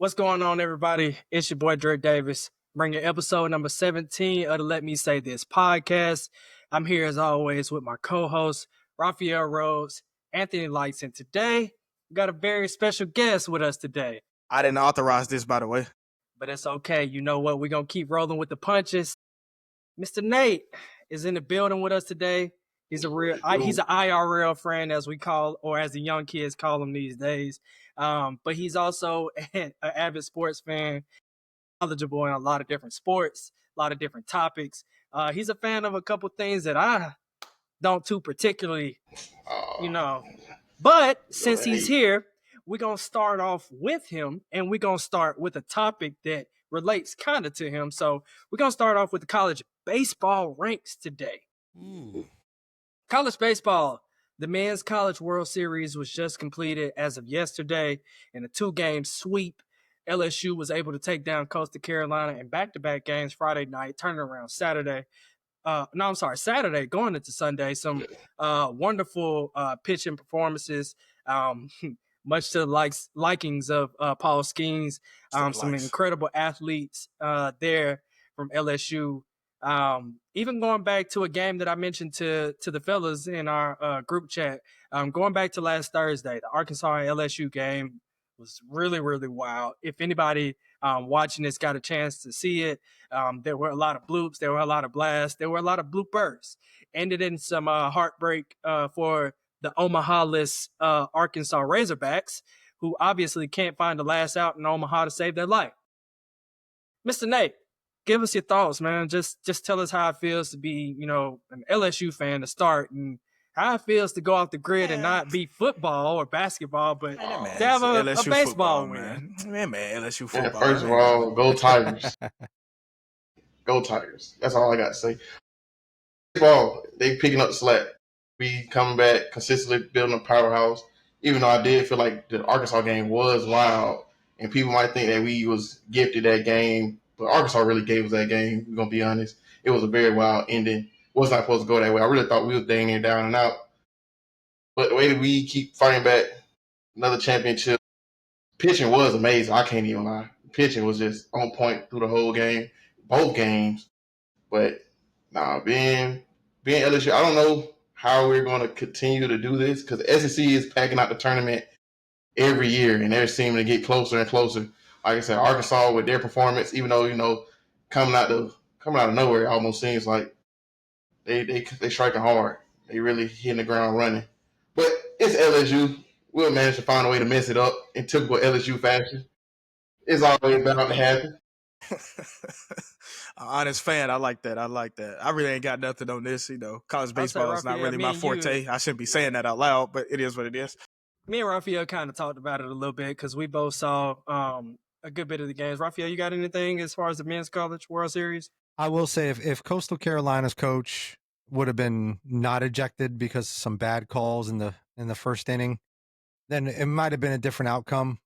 What's going on, everybody? It's your boy, Drake Davis, bringing episode number 17 of the Let Me Say This podcast. I'm here, as always, with my co-hosts, Raphael Rhodes, Anthony Lights, and today, we got a very special guest with us today. I didn't authorize this, by the way. But it's okay. You know what? We're going to keep rolling with the punches. Mr. Nate is in the building with us today. He's an IRL friend, as we call, or as the young kids call him these days. But he's also an avid sports fan, knowledgeable in a lot of different sports, a lot of different topics. He's a fan of a couple things that I don't too particularly, But since he's here, we're going to start off with him, and we're going to start with a topic that relates kind of to him. So we're going to start off with the college baseball ranks today. College baseball, the Men's College World Series was just completed as of yesterday in a 2-game sweep. LSU was able to take down Coastal Carolina in back-to-back games Friday night, turning around Saturday. Saturday going into Sunday. Some wonderful pitching performances, much to the likings of Paul Skeens. Some incredible athletes there from LSU. Even going back to a game that I mentioned to the fellas in our group chat, going back to last Thursday, the Arkansas and LSU game was really, really wild. If anybody watching this got a chance to see it, there were a lot of bloops, there were a lot of blasts, there were a lot of bloopers. Ended in some heartbreak for the Omaha-less Arkansas Razorbacks, who obviously can't find the last out in Omaha to save their life. Mr. Nate, give us your thoughts, man. Just tell us how it feels to be, an LSU fan to start, and how it feels to go off the grid and not be football or basketball, but to have a baseball football, win. Man, LSU football. First of all, go Tigers. Go Tigers. That's all I got to say. Baseball, they picking up the slack. We coming back, consistently building a powerhouse. Even though I did feel like the Arkansas game was wild, and people might think that we was gifted that game, but Arkansas really gave us that game. We're gonna be honest. It was a very wild ending. Was not supposed to go that way. I really thought we was dang near down and out. But the way that we keep fighting back, another championship. Pitching was amazing. I can't even lie. Pitching was just on point through the whole game, both games. But being LSU, I don't know how we're going to continue to do this, because the SEC is packing out the tournament every year, and they're seeming to get closer and closer. Like I said, Arkansas with their performance, even though coming out of nowhere, it almost seems like they striking hard. They really hitting the ground running. But it's LSU. We'll manage to find a way to mess it up in typical LSU fashion. It's always bound to happen. Honest fan, I like that. I really ain't got nothing on this. College baseball is not really my forte. I shouldn't be saying that out loud, but it is what it is. Me and Raphael kind of talked about it a little bit because we both saw a good bit of the games. Raphael, you got anything as far as the Men's College World Series? I will say if Coastal Carolina's coach would have been not ejected because of some bad calls in the first inning, then it might have been a different outcome.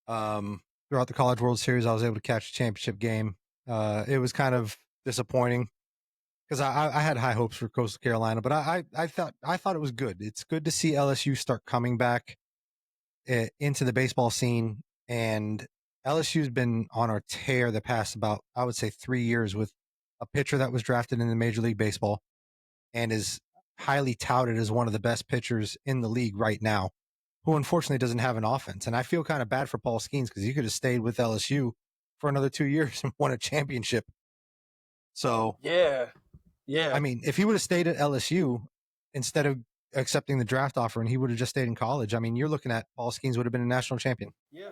Throughout the College World Series, I was able to catch a championship game. It was kind of disappointing because I had high hopes for Coastal Carolina, but I thought it was good. It's good to see LSU start coming back into the baseball scene, and LSU's been on our tear the past about, I would say, 3 years with a pitcher that was drafted in the Major League Baseball and is highly touted as one of the best pitchers in the league right now, who unfortunately doesn't have an offense. And I feel kind of bad for Paul Skeens because he could have stayed with LSU for another 2 years and won a championship. So yeah. I mean, if he would have stayed at LSU instead of accepting the draft offer and he would have just stayed in college, I mean, you're looking at Paul Skeens would have been a national champion. Yeah.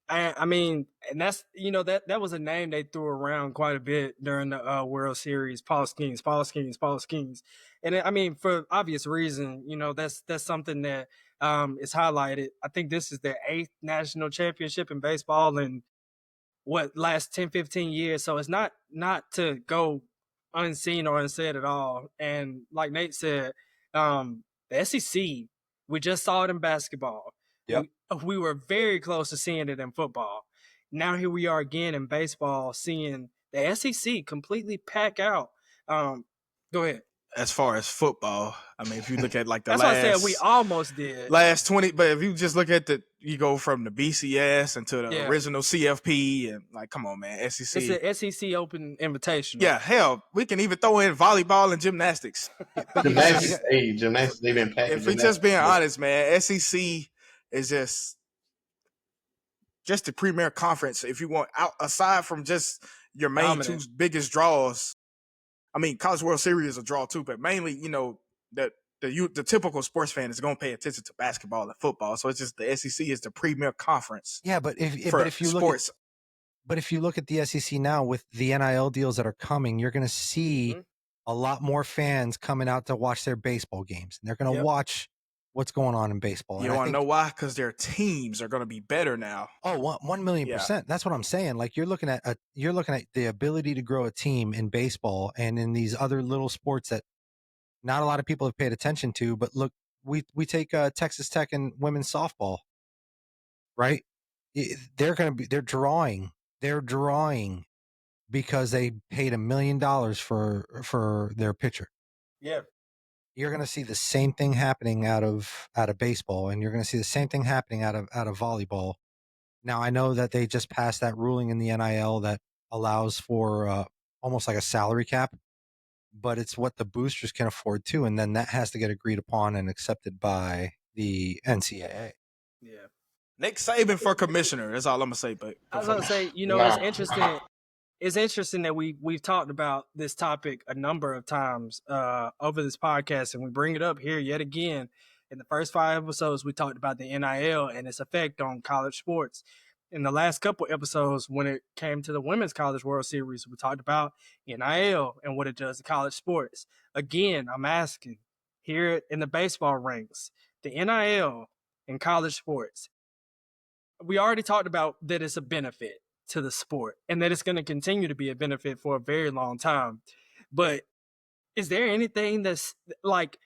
I mean, and that's, that was a name they threw around quite a bit during the World Series, Paul Skeens. And for obvious reason, that's something that is highlighted. I think this is their 8th national championship in baseball in last 10, 15 years. So it's not to go unseen or unsaid at all. And like Nate said, the SEC, we just saw it in basketball. Yep. We were very close to seeing it in football. Now here we are again in baseball, seeing the SEC completely pack out. Go ahead. as far as football. I mean, if you look at like the That's last, what I said. We almost did last 20. But if you just look at you go from the BCS into the Yeah. original CFP, and like, come on, man, SEC. It's an SEC Open Invitational. Yeah, hell, we can even throw in volleyball and gymnastics. Gymnastics, they've been packaged. If we just being honest, man, SEC is just the premier conference. If you want, aside from just your main Dominant. two biggest draws, I mean, College World Series is a draw too, but mainly, you know, the typical sports fan is going to pay attention to basketball and football. So it's just the SEC is the premier conference. Yeah, but if you sports. But if you look at the SEC now with the NIL deals that are coming, you're going to see a lot more fans coming out to watch their baseball games. And they're going to watch what's going on in baseball. You want to know why? Because their teams are going to be better now. Oh, 1,000,000%. That's what I'm saying. Like you're looking at the ability to grow a team in baseball and in these other little sports that not a lot of people have paid attention to. But look, we take Texas Tech and women's softball, right? They're drawing because they paid $1 million for their pitcher. Yeah. You're going to see the same thing happening out of baseball, and you're going to see the same thing happening out of volleyball. Now, I know that they just passed that ruling in the NIL that allows for almost like a salary cap, but it's what the boosters can afford too, and then that has to get agreed upon and accepted by the NCAA. Yeah. Nick Saban for commissioner. That's all I'm gonna say. But I was gonna say, you know, it's interesting. It's interesting that we've talked about this topic a number of times over this podcast, and we bring it up here yet again. In the first 5 episodes, we talked about the NIL and its effect on college sports. In the last couple episodes, when it came to the Women's College World Series, we talked about NIL and what it does to college sports. Again, I'm asking, here in the baseball ranks, the NIL in college sports, we already talked about that it's a benefit to the sport and that it's going to continue to be a benefit for a very long time. But is there anything that's like,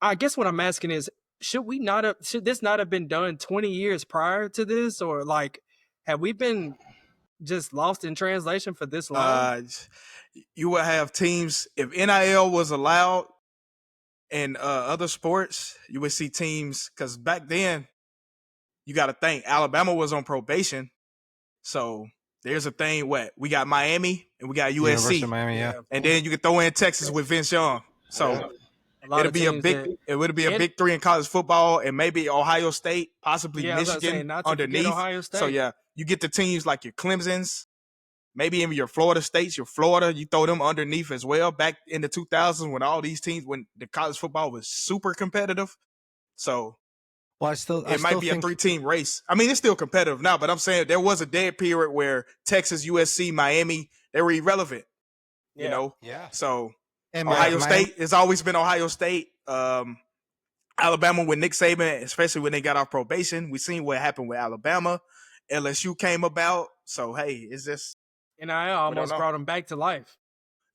I guess what I'm asking is, should this not have been done 20 years prior to this? Or like, have we been just lost in translation for this long? You would have teams, if NIL was allowed in other sports, you would see teams, because back then, you got to think, Alabama was on probation. So there's a thing, we got Miami and we got USC. University of Miami, yeah. And then you can throw in Texas with Vince Young. So it'll be it would be a big 3 in college football, and maybe Ohio State, possibly Michigan underneath. Ohio State. So yeah, you get the teams like your Clemsons, maybe even your Florida States, your Florida, you throw them underneath as well. Back in the 2000s when all these teams, when the college football was super competitive. So it might be a 3-team race. I mean, it's still competitive now, but I'm saying there was a dead period where Texas, USC, Miami, they were irrelevant. Yeah. You know? Yeah. So Ohio State has always been Ohio State. Alabama with Nick Saban, especially when they got off probation. We seen what happened with Alabama. LSU came about. So, hey, it's just... And I almost brought them back to life.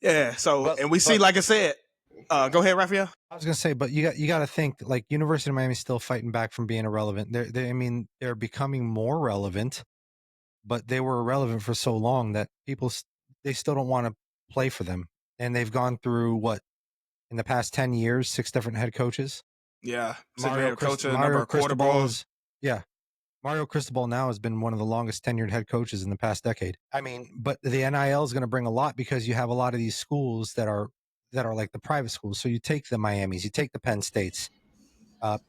Yeah, so, and we see, like I said... go ahead, Raphael. I was gonna say, but you got to think, like, University of Miami's still fighting back from being irrelevant. They're becoming more relevant, but they were irrelevant for so long that they still don't want to play for them, and they've gone through in the past 10 years, 6 different head coaches. Yeah, Mario Cristobal Mario Cristobal now has been one of the longest tenured head coaches in the past decade. I mean, but the NIL is going to bring a lot because you have a lot of these schools that are like the private schools. So you take the Miamis, you take the Penn States.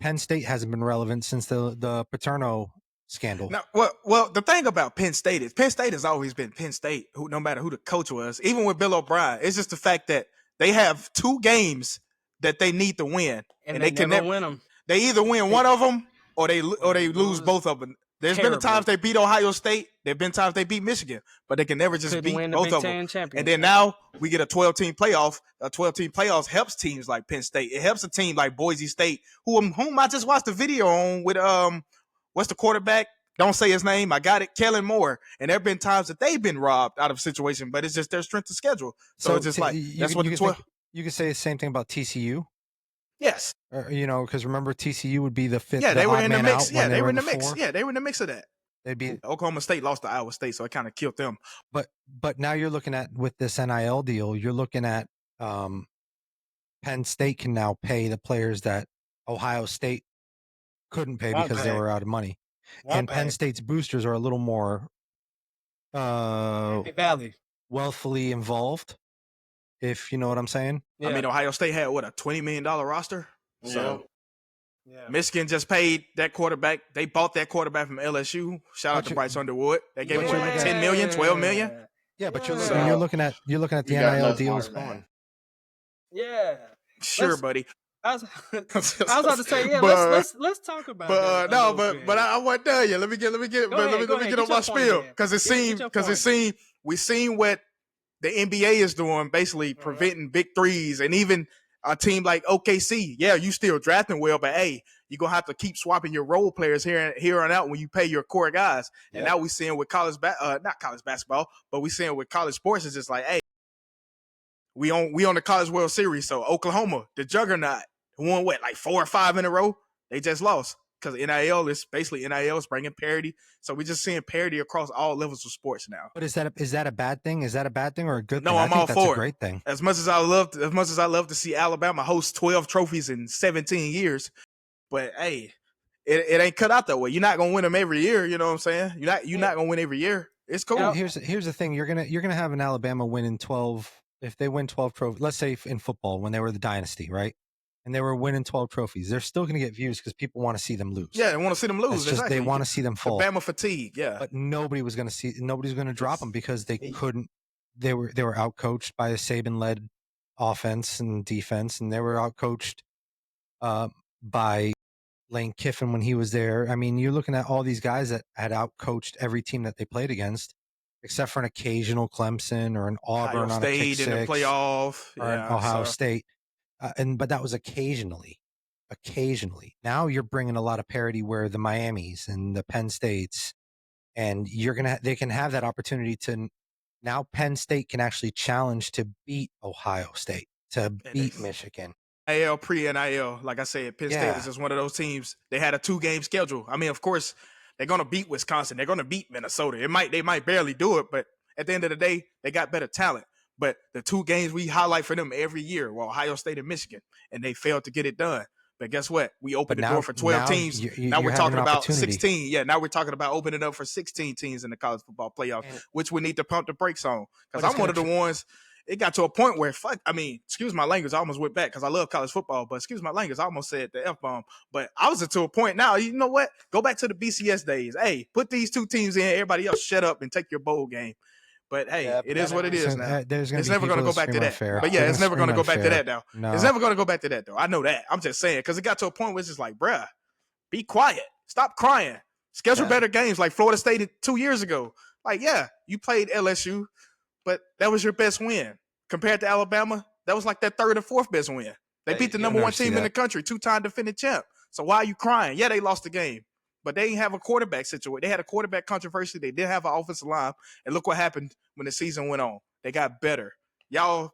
Penn State hasn't been relevant since the Paterno scandal. Now, well, the thing about Penn State has always been Penn State, no matter who the coach was, even with Bill O'Brien. It's just the fact that they have 2 games that they need to win, and they can never win them. They either win one of them or they lose both of them. There's been times they beat Ohio State. There've been times they beat Michigan, but they can never just beat both of them. And then now we get a 12-team playoff. A 12-team playoffs helps teams like Penn State. It helps a team like Boise State, whom I just watched the video on with what's the quarterback? Don't say his name. I got it. Kellen Moore. And there have been times that they've been robbed out of situation, but it's just their strength of schedule. So it's just that's what the 12. You could say the same thing about TCU. Yes. Because remember, TCU would be the 5th. Yeah, they were in the mix. Yeah, they were in the mix. Yeah, they were in the mix of that. They'd be Oklahoma State lost to Iowa State, so it kind of killed them. But now you're looking at, with this NIL deal, you're looking at Penn Penn State can now pay the players that Ohio State couldn't pay because they were out of money. And Penn State's boosters are a little more wealthily involved, if you know what I'm saying. Yeah. I mean, Ohio State had, what, a $20 million roster? Yeah. So Michigan just paid that quarterback. They bought that quarterback from LSU. Shout out to Bryce Underwood. They gave him like 10 million, 12 million. Yeah, but you're looking at the NIL deals going. Yeah. Sure, buddy. I was about to say, let's talk about that. But I wasn't done yet. Let me get on my spiel because it seemed we seen what the NBA is doing, basically preventing big threes, and even a team like OKC. Yeah, you still drafting well, but hey, you're gonna have to keep swapping your role players here on out when you pay your core guys. Yeah. And now we seeing with not college basketball, but we seeing with college sports, it's just like, hey, we on the College World Series. So Oklahoma, the juggernaut, who won like 4 or 5 in a row, they just lost because NIL is bringing parity. So we're just seeing parity across all levels of sports now. But is that a bad thing? Is that a bad thing or a good thing? No, I'm all for it. That's a great thing. As much as I love to see Alabama host 12 trophies in 17 years, but hey, it ain't cut out that way. You're not gonna win them every year. You know what I'm saying? You're not gonna win every year. It's cool. Now, here's the thing. You're gonna have an Alabama winning 12. If they win 12 trophies, let's say in football when they were the dynasty, right? And they were winning 12 trophies. They're still going to get views because people want to see them lose. Yeah, they want to see them lose. They want to see them fall. The Bama fatigue, yeah. But nobody's going to drop them because they couldn't. They were outcoached by a Saban-led offense and defense, and they were outcoached by Lane Kiffin when he was there. I mean, you're looking at all these guys that had outcoached every team that they played against, except for an occasional Clemson or an Auburn on a kick six, in the playoff, or an Ohio State. But that was occasionally. Now you're bringing a lot of parity where the Miamis and the Penn States, and they can have that opportunity to. Now Penn State can actually challenge to beat Ohio State, to beat Michigan. NIL, pre-NIL, like I said, Penn State is just one of those teams. They had a 2-game schedule. I mean, of course, they're going to beat Wisconsin. They're going to beat Minnesota. They might barely do it, but at the end of the day, they got better talent. But the 2 games we highlight for them every year were Ohio State and Michigan, and they failed to get it done. But guess what? We opened the door for 12 teams. Now we're talking about 16. Yeah, now we're talking about opening up for 16 teams in the college football playoff, which we need to pump the brakes on. Because I'm one of the ones, it got to a point where, excuse my language, I almost went back because I love college football, but excuse my language, I almost said the F-bomb. But I was to a point now, you know what? Go back to the BCS days. Hey, put these 2 teams in, everybody else shut up and take your bowl game. But hey, it is what it is now. It's never going to go back to that. Unfair. But yeah, it's never going to go back to that now. No. It's never going to go back to that though. I know that. I'm just saying because it got to a point where it's just like, bruh, be quiet, stop crying, schedule better games like Florida State 2 years ago. Like, yeah, you played LSU, but that was your best win compared to Alabama. That was like their 3rd or 4th best win. They beat the number 1 team in the country, 2-time defending champ. So why are you crying? Yeah, they lost the game. But they didn't have a quarterback situation. They had a quarterback controversy. They did have an offensive line. And look what happened when the season went on. They got better. Y'all,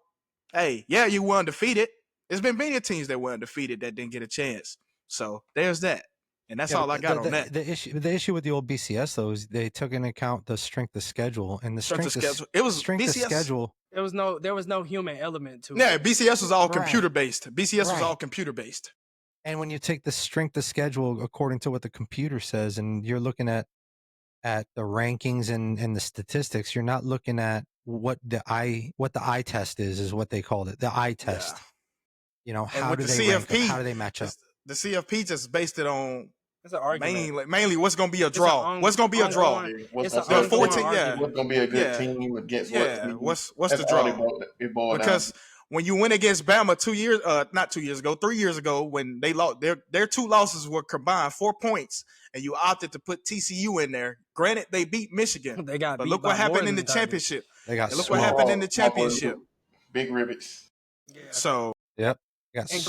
hey, yeah, you were undefeated. There's been many teams that were undefeated that didn't get a chance. So there's that. And that's all I got on that. The issue with the old BCS, though, is they took into account the strength of schedule. And the strength of schedule. It was strength BCS, of schedule. There was no human element to it. Yeah, BCS was all computer-based. BCS was all computer-based. And when you take the strength of schedule according to what the computer says, and you're looking at the rankings and the statistics, you're not looking at what the eye test is what they called it, the eye test. Yeah. You know, how do they rank up? How do they match up? The CFP just based it on That's an argument. mainly what's going to be a draw. What's going to be a draw? What's the 14? Yeah. What's going to be a good team against what? Yeah. What's the draw? Because when you win against Bama 3 years ago, when they lost, their 2 losses were combined 4 points, and you opted to put TCU in there. Granted, they beat Michigan. But look what happened in the championship. Look what happened in the championship. Big rivets. Yeah. So yep. And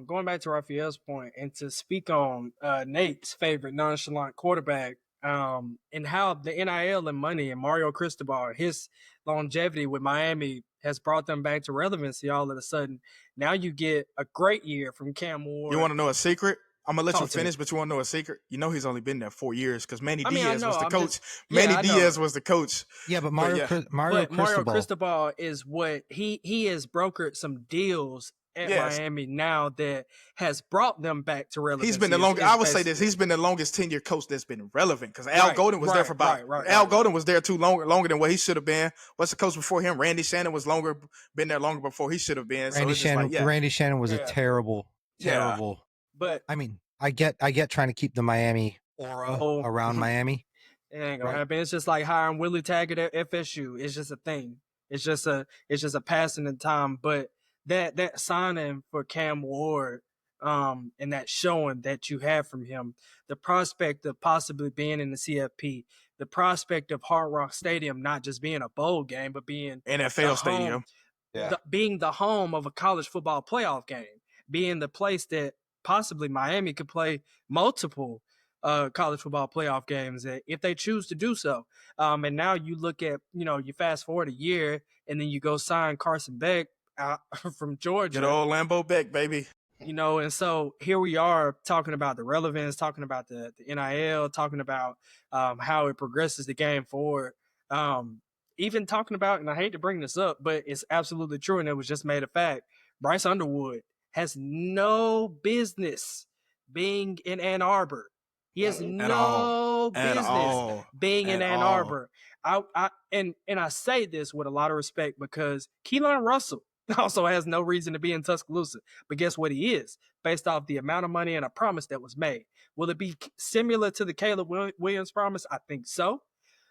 going back to Raphael's point, and to speak on Nate's favorite nonchalant quarterback, and how the NIL and money and Mario Cristobal, his longevity with Miami has brought them back to relevancy all of a sudden. Now you get a great year from Cam Ward. You want to know a secret? I'm going to let you finish, but you want to know a secret? You know he's only been there 4 years because Manny Diaz was the coach. Manny Diaz was the coach. Yeah, but Mario Cristobal is what he has brokered some deals at Miami now that has brought them back to relevancy. He's been the longest. I would say this. He's been the longest tenured coach that's been relevant because Al Golden was there for about. Al Golden was there longer than what he should have been. What's the coach before him? Randy Shannon was been there longer before he should have been. Randy Shannon was a terrible. But I mean, I get trying to keep the Miami aura around Miami. It ain't gonna happen. It's just like hiring Willie Taggart at FSU. It's just a thing. It's just a passing in time. But that signing for Cam Ward, and that showing that you have from him, the prospect of possibly being in the CFP, the prospect of Hard Rock Stadium not just being a bowl game, but being NFL stadium, being the home of a college football playoff game, being the place that possibly Miami could play multiple college football playoff games if they choose to do so. And now you look at, you fast forward a year and then you go sign Carson Beck from Georgia. Good old Lambeau Beck, baby. And so here we are talking about the relevance, talking about the NIL, talking about how it progresses the game forward. Even talking about, and I hate to bring this up, but it's absolutely true and it was just made a fact, Bryce Underwood has no business being in Ann Arbor. He has no business being in Ann Arbor. And I say this with a lot of respect because Keelan Russell also has no reason to be in Tuscaloosa. But guess what he is? Based off the amount of money and a promise that was made. Will it be similar to the Caleb Williams promise? I think so.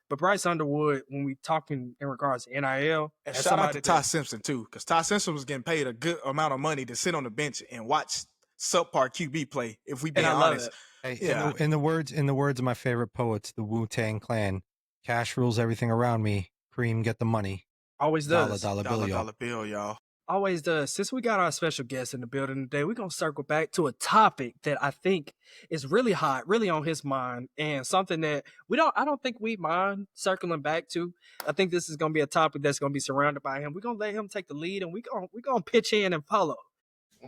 But Bryce Underwood, when we talking in regards to NIL, and shout out to Ty Simpson too, because Ty Simpson was getting paid a good amount of money to sit on the bench and watch subpar QB play. If we be honest, in the words of my favorite poets, the Wu-Tang Clan, cash rules everything around me. Cream, get the money. Always does. Dollar bill, y'all. Always does. Since we got our special guest in the building today, we're going to circle back to a topic that I think is really hot, really on his mind, and something that I don't think we mind circling back to. I think this is going to be a topic that's going to be surrounded by him. We're going to let him take the lead, and we're going to pitch in and follow.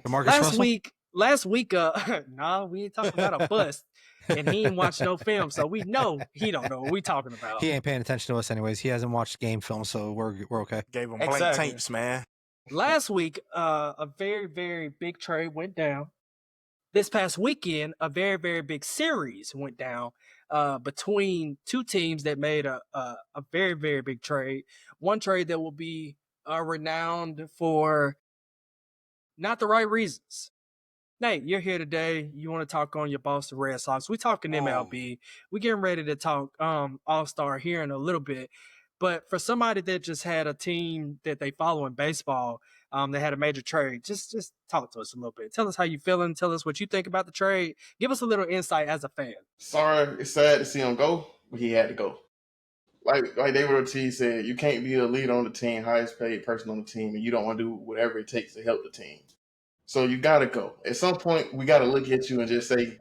Last week, nah, we ain't talking about a bust, and he ain't watched no film, so we know he don't know what we talking about. He ain't paying attention to us anyways. He hasn't watched game film, so we're okay. Gave him blank tapes, man. Last week, a very, very big trade went down. This past weekend, a very, very big series went down between two teams that made a very, very big trade. One trade that will be renowned for not the right reasons. Nate, you're here today. You want to talk on your Boston Red Sox. We're talking MLB. We're getting ready to talk All-Star here in a little bit. But for somebody that just had a team that they follow in baseball, they had a major trade, just talk to us a little bit. Tell us how you feeling. Tell us what you think about the trade. Give us a little insight as a fan. Sorry, it's sad to see him go, but he had to go. Like David Ortiz said, you can't be a leader on the team, highest paid person on the team, and you don't want to do whatever it takes to help the team. So you got to go. At some point, we got to look at you and just say,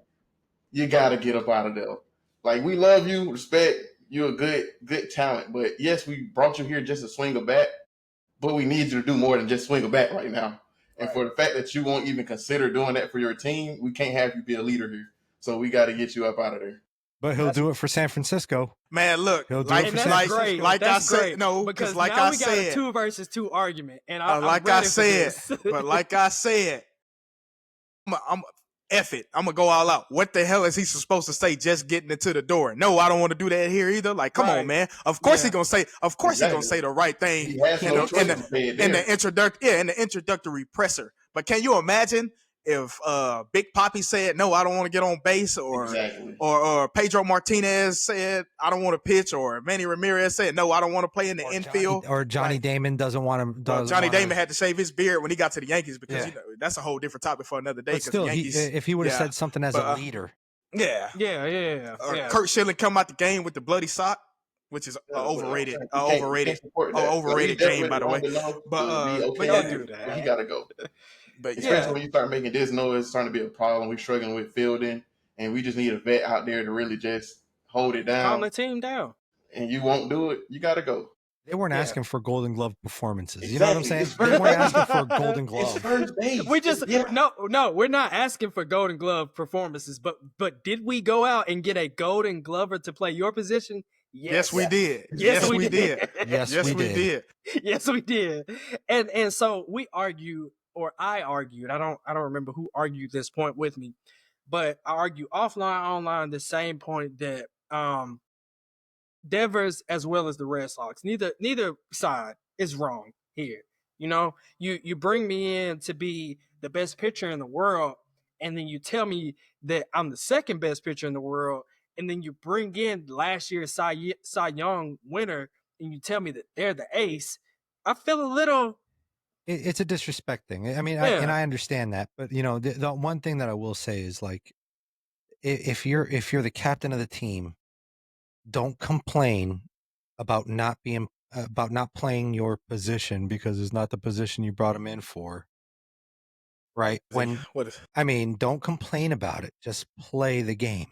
you got to get up out of there. Like, we love you, respect. You're a good talent. But, yes, we brought you here just to swing a bat, but we need you to do more than just swing a bat right now. And for the fact that you won't even consider doing that for your team, we can't have you be a leader here. So we got to get you up out of there. But he'll do it for San Francisco. Man, look, like I said, no, because like I said, we got a 2 versus 2 argument, and like I said, I'm F it. I'm gonna go all out. What the hell is he supposed to say? Just getting into the door? No, I don't want to do that here either. Like, come on, man. Of course he gonna say. Of course he gonna say the right thing. In the introductory presser. But can you imagine if Big Papi said no, I don't want to get on base, or Pedro Martinez said I don't want to pitch, or Manny Ramirez said no, I don't want to play in the infield, or Johnny Damon doesn't want him. Damon had to shave his beard when he got to the Yankees because that's a whole different topic for another day. But still, if he would have said something as a leader, Kurt Schilling come out the game with the bloody sock, which is overrated game, by the way. But he gotta go. But especially when you start making this noise, it's starting to be a problem. We're struggling with fielding, and we just need a vet out there to really just hold it down. Calm the team down. And you won't do it, you got to go. They weren't asking for Golden Glove performances. Exactly. You know what I'm saying? They weren't asking for a Golden Glove. It's first base. We just no, we're not asking for Golden Glove performances. But did we go out and get a Golden Glover to play your position? Yes, we did. Yes, we did. Yes, we did. And so we argue I argued. I don't remember who argued this point with me, but I argue offline, online, the same point that Devers as well as the Red Sox, neither side is wrong here. You know, you bring me in to be the best pitcher in the world, and then you tell me that I'm the second best pitcher in the world, and then you bring in last year's Cy Young winner, and you tell me that they're the ace. I feel a little. It's a disrespect thing. I mean, Yeah. I understand that, but you know, the one thing that I will say is like, if you're the captain of the team, don't complain about not playing your position because it's not the position you brought him in for. Right? I mean, don't complain about it. Just play the game.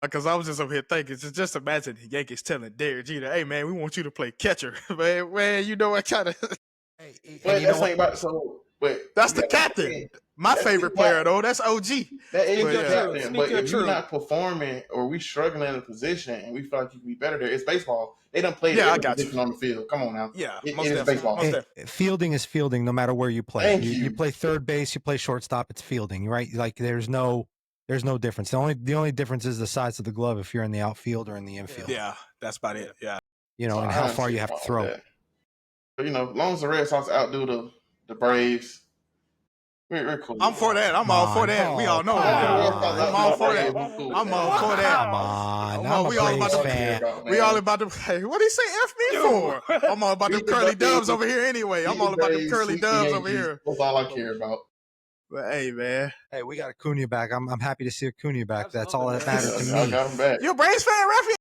Because I was just over here thinking, just imagine the Yankees telling Derek Jeter, "Hey man, we want you to play catcher." man, you know what kind of. But that's like about But that's the captain. My favorite player, though. That's OG. That is your captain. But if you're not performing or we struggling in a position and we feel like you can be better there, it's baseball. They done played every position on the field. Come on now. Yeah, it is baseball. Fielding is fielding no matter where you play. You play third base, you play shortstop, it's fielding, right? Like there's no difference. The only difference is the size of the glove if you're in the outfield or in the infield. Yeah, that's about it. Yeah. You know, and how far you have to throw. But, you know, as long as the Red Sox outdo the Braves, we're cool. I'm for that. I'm all for that. We all know. I'm all for that. I'm all for that. Come on. We all about to. We all about to. Hey, what did he say? F me for? I'm all about them curly dubs over here anyway. I'm all about them curly dubs over here. That's all I care about. But hey, man. Hey, we got Acuna back. I'm happy to see Acuna back. That's all that matters to me. I got him back. You a Braves fan, Rafi?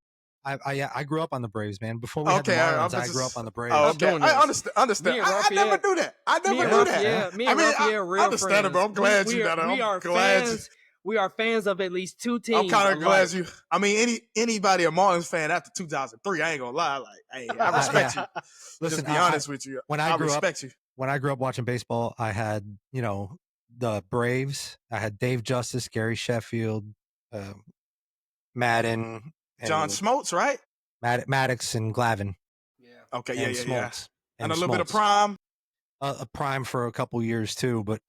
I grew up on the Braves, man. Before we had the Marlins, I grew up on the Braves. Oh, okay. I understand. I never knew that. I never knew that. Me and Raphael, real understandable. friends. I'm glad you got it. I'm glad we are fans of at least two teams. I'm kind of glad you. I mean, anybody a Marlins fan after 2003, I ain't gonna lie. Like, hey, I respect you. Listen, just be honest with you. I respect you. When I grew up watching baseball, I had, you know, the Braves. I had Dave Justice, Gary Sheffield, Madden, John Smoltz, right? Maddox and Glavine. Yeah. Okay. Yeah. Smoltz. And a little bit of Prime. A Prime for a couple years too, but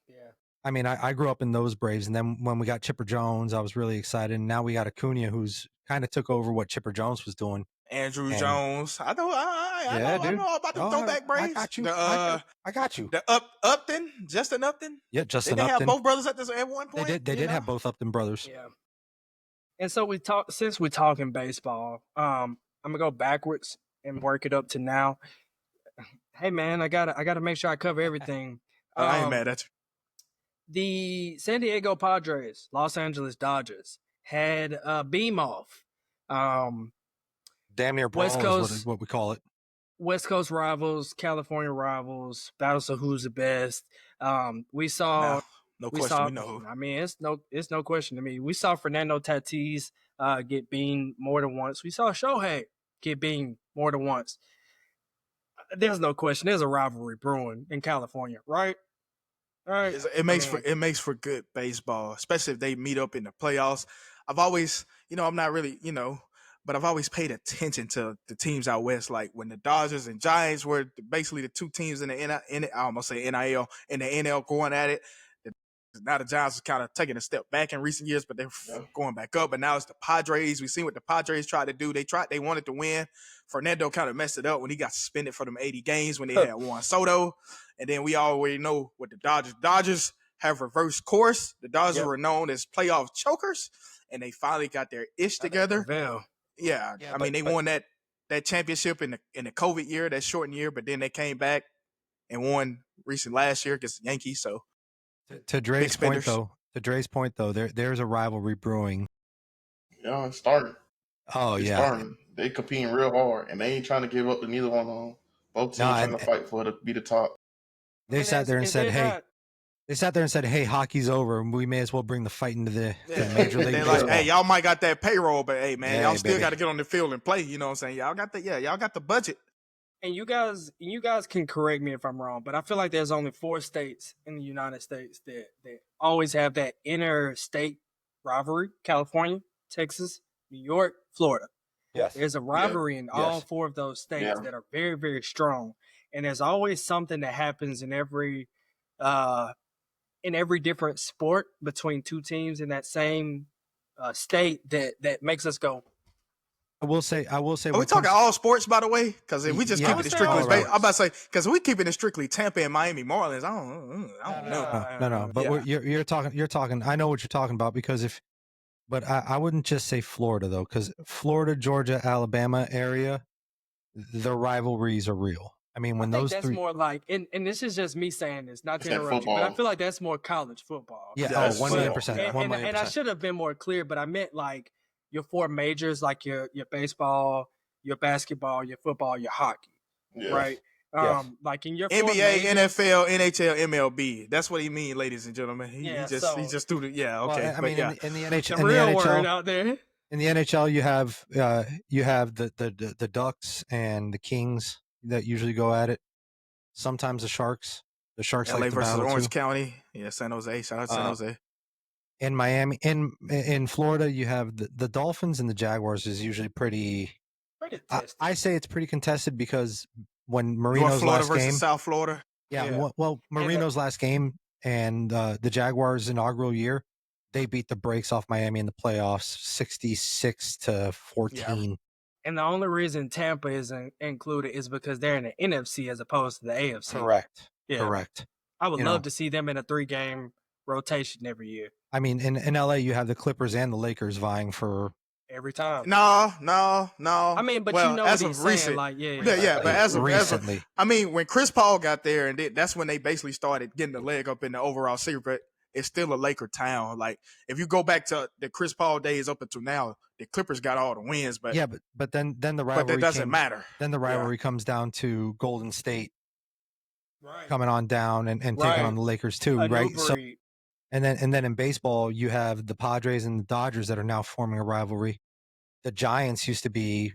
I mean, I grew up in those Braves, and then when we got Chipper Jones, I was really excited. And now we got Acuna, who's kind of took over what Chipper Jones was doing. Andrew Jones. I know about the throwback Braves. I got you. I got you. The Upton, Justin Upton. Yeah, Justin Upton. They Upton. Have both brothers at one point. They did have both Upton brothers. Yeah. And so since we're talking baseball, I'm gonna go backwards and work it up to now. Hey man, I gotta make sure I cover everything. I ain't mad at you. The San Diego Padres, Los Angeles Dodgers had a beam off. Damn near West Coast is what we call it. West Coast rivals, California rivals, battles of who's the best. We saw. No question. We know. I mean, it's no question to me. We saw Fernando Tatis get beamed more than once. We saw Shohei get beamed more than once. There's no question. There's a rivalry brewing in California, right? All right. It makes for good baseball, especially if they meet up in the playoffs. I've always, I'm not really, but I've always paid attention to the teams out west. Like when the Dodgers and Giants were basically the two teams in the I almost say NIL and the NL going at it. Now the Giants are kind of taking a step back in recent years, but they're going back up. But now it's the Padres. We've seen what the Padres tried to do. They wanted to win. Fernando kind of messed it up when he got suspended for them 80 games when they had Juan Soto. And then we already know what the Dodgers have reversed course. The Dodgers were known as playoff chokers, and they finally got their ish together. Yeah, I mean, they won that championship in the COVID year, that shortened year, but then they came back and won last year against the Yankees. So to Dre's point though, there's a rivalry brewing. Yeah, it's starting. Oh, it's starting. They competing real hard, and they ain't trying to give up to neither one of them. Both teams trying to fight for to be the top. They sat there and said, "Hey, hockey's over, and we may as well bring the fight into the major league." They're like, "Hey, y'all might got that payroll, but hey, man, y'all still got to get on the field and play." You know what I'm saying? Y'all got the budget. And you guys can correct me if I'm wrong, but I feel like there's only 4 states in the United States that always have that interstate rivalry: California, Texas, New York, Florida. Yes. There's a rivalry in all 4 of those states that are very, very strong. And there's always something that happens in every in every different sport between two teams in that same state that makes us go. I will say. Are we talking all sports, by the way? Because if we just keep it strictly, I'm about to say, because we keeping it strictly Tampa and Miami Marlins. I don't know. No. But you're talking. I know what you're talking about because but I wouldn't just say Florida though, because Florida, Georgia, Alabama area, the rivalries are real. I mean, when those that's three, more like, and this is just me saying this, not to interrupt you, but I feel like that's more college football. Yeah, 100%. And I should have been more clear, but I meant like your four majors, like your baseball, your basketball, your football, your hockey, right? Like in your NBA, NFL, NHL, MLB. That's what he means, ladies and gentlemen. He just threw the okay. Well, I mean, in the NHL, the real word out there. In the NHL, you have the Ducks and the Kings that usually go at it. Sometimes the Sharks. The Sharks LA like to versus battle Orange too. County. Yeah, San Jose. Shout out San Jose. In Miami, in Florida, you have the Dolphins and the Jaguars is usually pretty. I say it's pretty contested because when Marino's North Florida last versus game, South Florida. Yeah. Well, Marino's last game and the Jaguars' inaugural year, they beat the brakes off Miami in the playoffs, 66-14. Yeah. And the only reason Tampa isn't included is because they're in the NFC as opposed to the AFC. Correct. Yeah. Correct. I would love to see them in a 3-game rotation every year. I mean, in LA, you have the Clippers and the Lakers vying for every time. No. I mean, but you know as what he's of recent, saying, but as of recently, I mean, when Chris Paul got there, and that's when they basically started getting the leg up in the overall series. But it's still a Laker town. Like if you go back to the Chris Paul days up until now, the Clippers got all the wins. But but then the rivalry. But that doesn't matter. Then the rivalry comes down to Golden State coming on down and taking on the Lakers too, right? So. And then in baseball, you have the Padres and the Dodgers that are now forming a rivalry. The Giants used to be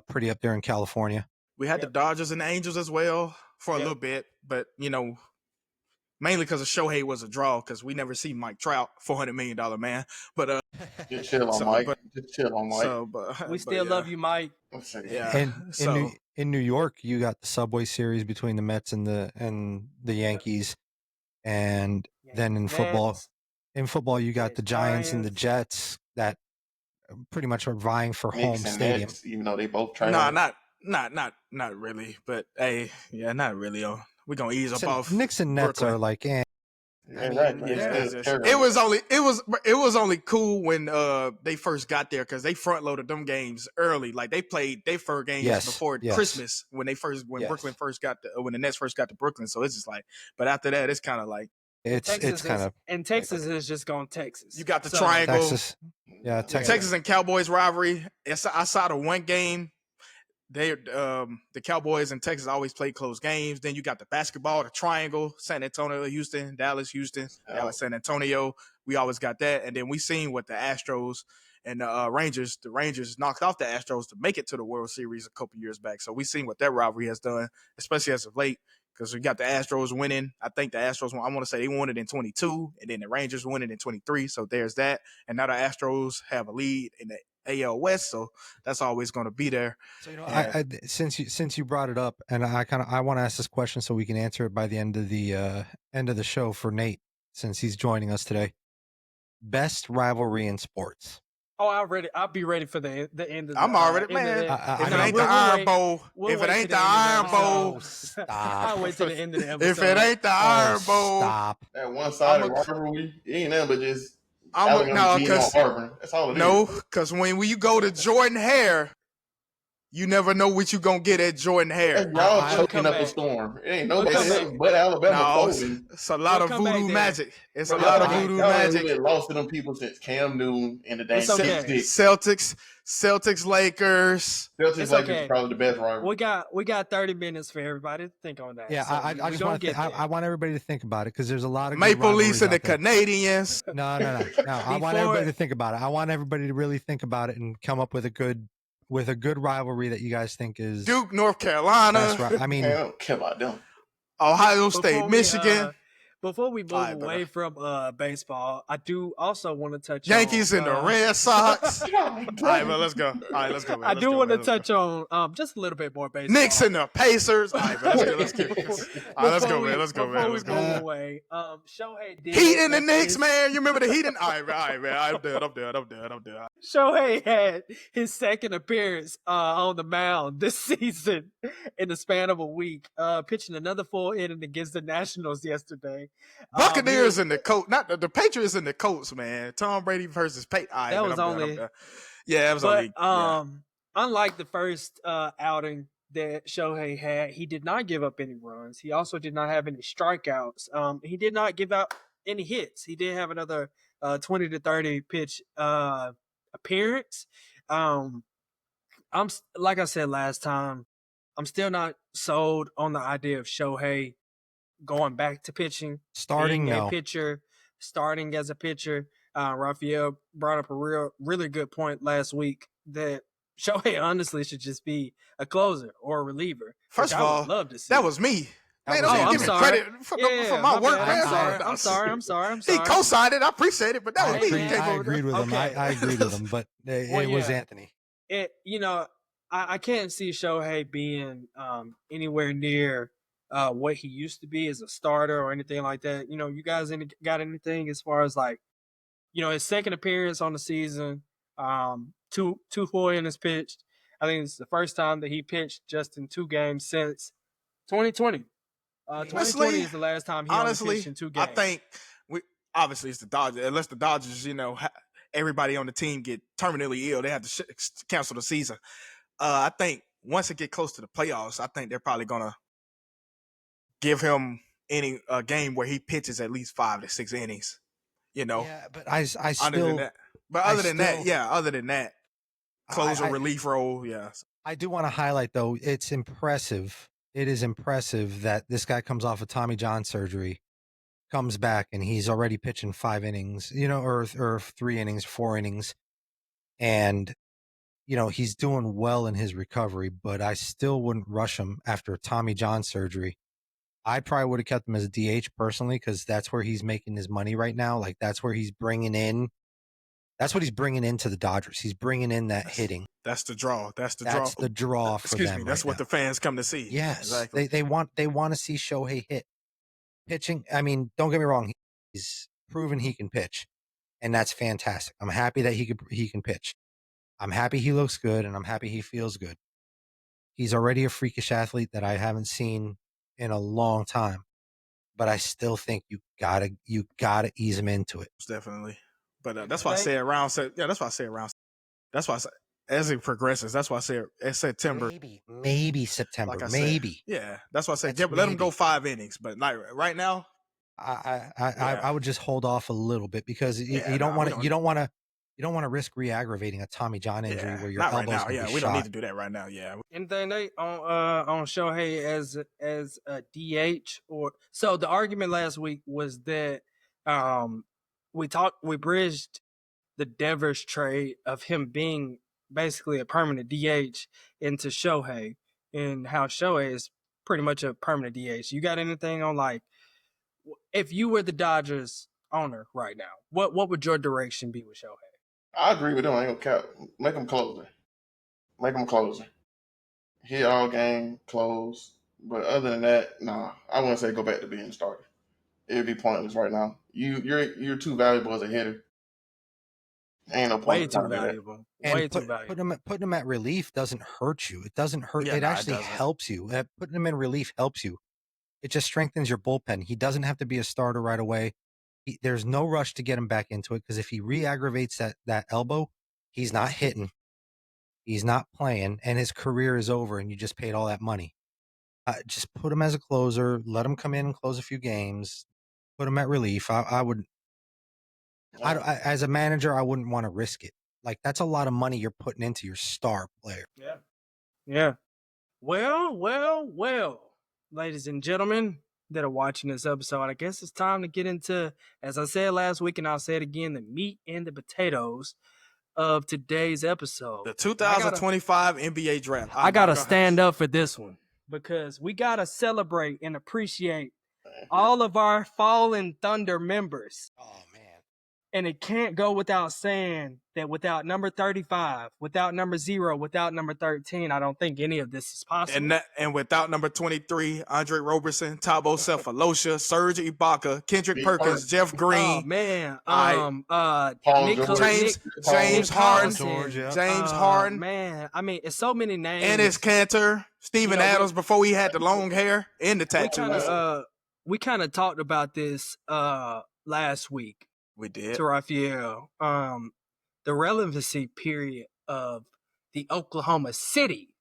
pretty up there in California. We had the Dodgers and the Angels as well for a little bit, but mainly because of Shohei was a draw because we never see Mike Trout, $400 million man. But just chill on Mike. Just chill on Mike. So, we still love you, Mike. Yeah. And in New York, you got the Subway Series between the Mets and the Yankees. And then in football, you got the Giants and the Jets that pretty much are vying for home stadium. Nets, even though they both try. Not really. But hey, not really. We're gonna ease up off. Knicks and Nets Brooklyn. are like, It was only cool when they first got there because they front loaded them games early. Like they played their first games before Christmas when Brooklyn first got when the Nets first got to Brooklyn. So it's just like, but after that, it's kind of like it's kind of and Texas is just going Texas. You got the triangle, Texas and Cowboys rivalry. I saw the one game. The Cowboys in Texas always play close games. Then you got the basketball, the triangle, San Antonio, Houston, Dallas, Dallas, San Antonio. We always got that. And then we seen what the Astros and the Rangers knocked off the Astros to make it to the World Series a couple years back. So we seen what that rivalry has done, especially as of late, because we got the Astros winning. I think the Astros, I want to say they won it in 22, and then the Rangers won it in 23. So there's that. And now the Astros have a lead in the AL West, so that's always going to be there. So I since you brought it up, and I want to ask this question so we can answer it by the end of the show for Nate, since he's joining us today. Best rivalry in sports. Oh, I'll be ready for the end of the I'm already, man. If it ain't the Iron Bowl, if it ain't the Iron Bowl, I'll wait till the end of the episode. If it ain't the Iron Bowl, stop. That one-sided rivalry, it ain't nothing but just because when you go to Jordan Hare, you never know what you gonna get at Jordan Hare. Y'all choking up a storm. It ain't nobody but Alabama. It's a lot of voodoo magic. It's a lot of voodoo magic. Y'all lost to them people since Cam Newton and the dang Celtics, Lakers. Lakers is probably the best rivalry. We got 30 minutes for everybody to think on that. Yeah, so I just want I want everybody to think about it because there's a lot of Maple Leafs and the Canadians. No. I want everybody to think about it. I want everybody to really think about it and come up with a good rivalry that you guys think is Duke, North Carolina. I mean, I don't care about them. Ohio State, Michigan. Before we move away from baseball, I do also want to touch Yankees on and the Red Sox. All right, man, let's go. All right, let's go, man. I do want to touch on just a little bit more baseball. Knicks and the Pacers. All right, man, let's keep this. All right, let's go, man. Let's go, man. Let's go. Before we move away, Shohei did Heat in the Knicks, man. You remember the Heat? All right, man. I'm done. Shohei had his second appearance on the mound this season in the span of a week, pitching another full inning against the Nationals yesterday. Buccaneers and the Colts, not the Patriots and the Colts, man. Tom Brady versus Peyton. Right, that was only, yeah, it was only. Unlike the first outing that Shohei had, he did not give up any runs. He also did not have any strikeouts. He did not give out any hits. He did have another 20 to 30 pitch appearance. I'm like I said last time, I'm still not sold on the idea of Shohei going back to pitching, starting as a pitcher. Raphael brought up a really good point last week that Shohei honestly should just be a closer or a reliever. First of all, love to see that was me. Man, I'm sorry. Credit for my work, man. I'm sorry. He co-signed it. I appreciate it, but that was me. I agreed with him. I agreed with him, but it was Anthony. I can't see Shohei being anywhere near what he used to be as a starter or anything like that. You guys got anything as far as his second appearance on the season, two full innings pitched. I think it's the first time that he pitched just in 2 games since 2020. 2020 is the last time he pitched in 2 games. I think obviously it's the Dodgers. Unless the Dodgers, everybody on the team get terminally ill, they have to cancel the season. I think once it get close to the playoffs, I think they're probably gonna give him a game where he pitches at least 5 to 6 innings. Yeah, but I still. Other than that, closer relief role. Yeah. I do want to highlight though, it's impressive. It is impressive that this guy comes off of Tommy John surgery, comes back, and he's already pitching 5 innings, or 3 innings, 4 innings, and he's doing well in his recovery. But I still wouldn't rush him after Tommy John surgery. I probably would have kept him as a DH personally, because that's where he's making his money right now. Like that's where he's bringing in. That's what he's bringing into the Dodgers. He's bringing in that hitting. That's the draw. That's the draw for them. Excuse me. That's what the fans come to see. Yes, exactly. They want to see Shohei hit. Pitching. I mean, don't get me wrong. He's proven he can pitch, and that's fantastic. I'm happy that he can pitch. I'm happy he looks good, and I'm happy he feels good. He's already a freakish athlete that I haven't seen in a long time, but I still think you gotta ease him into it. Definitely. But that's why I say around. Yeah, that's why I say around. That's why I say as it progresses. That's why I say it's September. Maybe September. Like maybe. Yeah, that's why I say let him go 5 innings. But like right now, I would just hold off a little bit because you don't want to risk re-aggravating a Tommy John injury where your elbow's right now. Gonna be we shot. don't need to do that right now. Yeah. Anything on Shohei as a DH or so? The argument last week was that we bridged the Devers trade of him being basically a permanent DH into Shohei, and how Shohei is pretty much a permanent DH. You got anything on if you were the Dodgers owner right now, what would your direction be with Shohei? I agree with him. I ain't gonna cap. Make him closer. Hit all game, close. But other than that, nah. I wouldn't say go back to being a starter. It'd be pointless right now. You're too valuable as a hitter. Ain't no point. Way too valuable. Putting him at relief doesn't hurt you. It doesn't hurt. It actually helps you. Putting him in relief helps you. It just strengthens your bullpen. He doesn't have to be a starter right away. There's no rush to get him back into it, because if he re-aggravates that elbow, he's not hitting. He's not playing, and his career is over, and you just paid all that money. Just put him as a closer. Let him come in and close a few games. Put him at relief. I would. As a manager, I wouldn't want to risk it. Like, that's a lot of money you're putting into your star player. Yeah. Well, ladies and gentlemen that are watching this episode, I guess it's time to get into, as I said last week, and I'll say it again, the meat and the potatoes of today's episode. The 2025 NBA draft. I gotta stand up for this one, because we gotta celebrate and appreciate all of our Fallen Thunder members. Oh, man. And it can't go without saying that without number 35, without number 0, without number 13, I don't think any of this is possible. And without number 23, Andre Roberson, Thabo Cephalosha, Serge Ibaka, Kendrick Perkins, Jeff Green. Oh man, James Harden, James Harden. Man, I mean, it's so many names. Ennis Cantor, Steven Adams before he had the long hair and the tattoos. We kind of talked about this last week. We did. To Raphael, the relevancy period of the Oklahoma City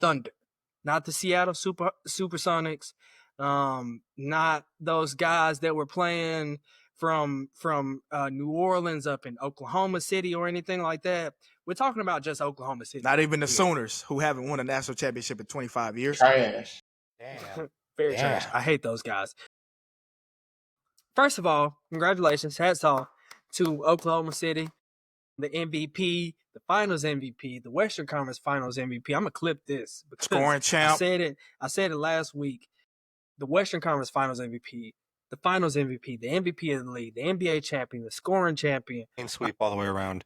Thunder, not the Seattle Supersonics, not those guys that were playing from New Orleans up in Oklahoma City or anything like that. We're talking about just Oklahoma City. Not even the Sooners, who haven't won a national championship in 25 years. Trash. Damn. Very trash. I hate those guys. First of all, congratulations, hats off to Oklahoma City, the MVP, the Finals MVP, the Western Conference Finals MVP. I'm gonna clip this. Scoring champ. I said it last week. The Western Conference Finals MVP, the Finals MVP, the MVP of the league, the NBA champion, the scoring champion. Clean sweep all the way around.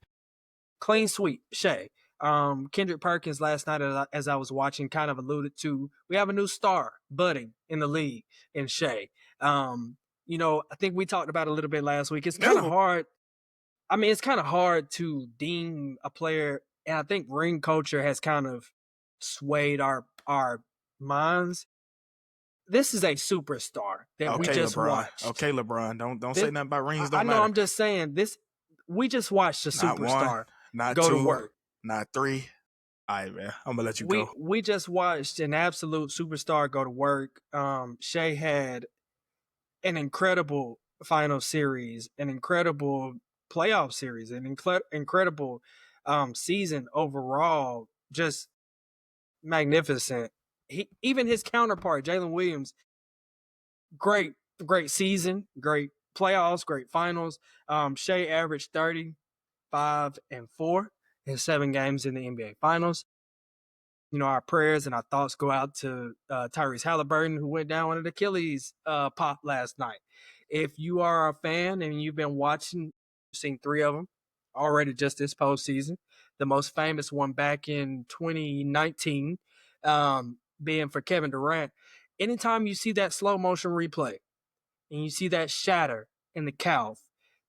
Clean sweep, Shay. Kendrick Perkins last night, as I was watching, kind of alluded to, we have a new star budding in the league in Shay. I think we talked about it a little bit last week. It's kind of hard. I mean, it's kind of hard to deem a player, and I think ring culture has kind of swayed our minds. This is a superstar that we just watched. Okay, LeBron, don't say nothing about rings. I know. I'm just saying this. We just watched a superstar go to work. Not 3. All right, man. I'm gonna let you go. We just watched an absolute superstar go to work. Shea had an incredible final series, an incredible playoff series, an incredible season overall, just magnificent. Even his counterpart, Jalen Williams, great season, great playoffs, great finals. Shea averaged 35 and 4 in 7 games in the NBA Finals. Our prayers and our thoughts go out to Tyrese Halliburton, who went down with an Achilles pop last night. If you are a fan and you've been watching, you've seen 3 of them already just this postseason. The most famous one back in 2019, being for Kevin Durant. Anytime you see that slow motion replay and you see that shatter in the calf